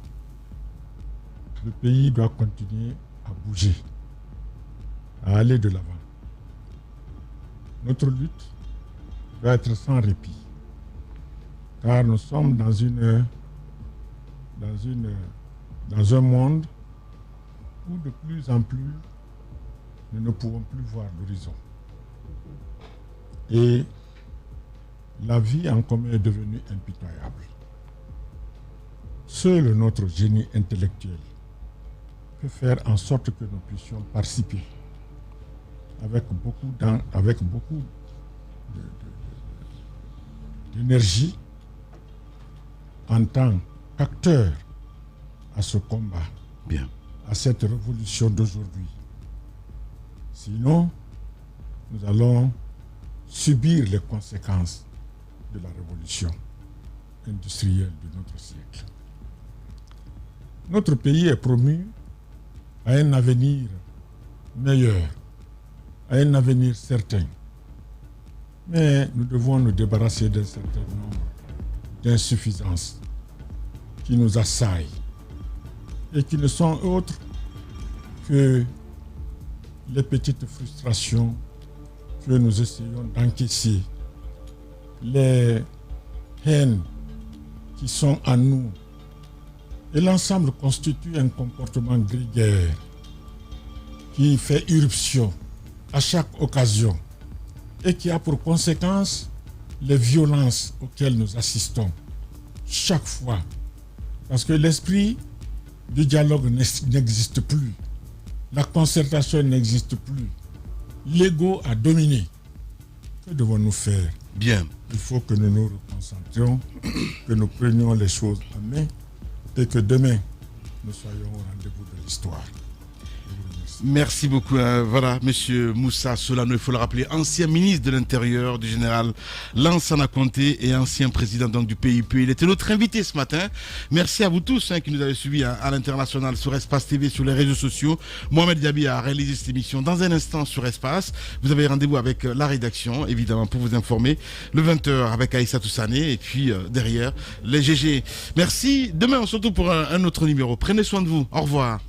Le pays doit continuer à bouger, à aller de l'avant. Notre lutte doit être sans répit, car nous sommes dans un monde où de plus en plus nous ne pouvons plus voir l'horizon. Et la vie en commun est devenue impitoyable. Seul notre génie intellectuel peut faire en sorte que nous puissions participer avec beaucoup d'énergie en tant qu'acteur à ce combat, à cette révolution d'aujourd'hui. Sinon, nous allons subir les conséquences de la révolution industrielle de notre siècle. Notre pays est promu à un avenir meilleur, à un avenir certain. Mais nous devons nous débarrasser d'un certain nombre d'insuffisances qui nous assaillent et qui ne sont autres que les petites frustrations que nous essayons d'encaisser, les haines qui sont en nous. Et l'ensemble constitue un comportement grégaire qui fait irruption à chaque occasion et qui a pour conséquence les violences auxquelles nous assistons chaque fois. Parce que l'esprit du dialogue n'existe plus. La concertation n'existe plus. L'ego a dominé. Que devons-nous faire? Bien. Il faut que nous nous reconcentrions, que nous prenions les choses en main et que demain, nous soyons au rendez-vous de l'histoire. Merci beaucoup. Voilà, monsieur Moussa Solano, il faut le rappeler, ancien ministre de l'Intérieur du général Lansana Conté et ancien président donc, du PIP. Il était notre invité ce matin. Merci à vous tous qui nous avez suivis à l'international sur Espace TV, sur les réseaux sociaux. Mohamed Diaby a réalisé cette émission dans un instant sur Espace. Vous avez rendez-vous avec la rédaction, évidemment, pour vous informer. Le 20h avec Aïssa Toussané et puis derrière, les GG. Merci. Demain, on se retrouve pour un autre numéro. Prenez soin de vous. Au revoir.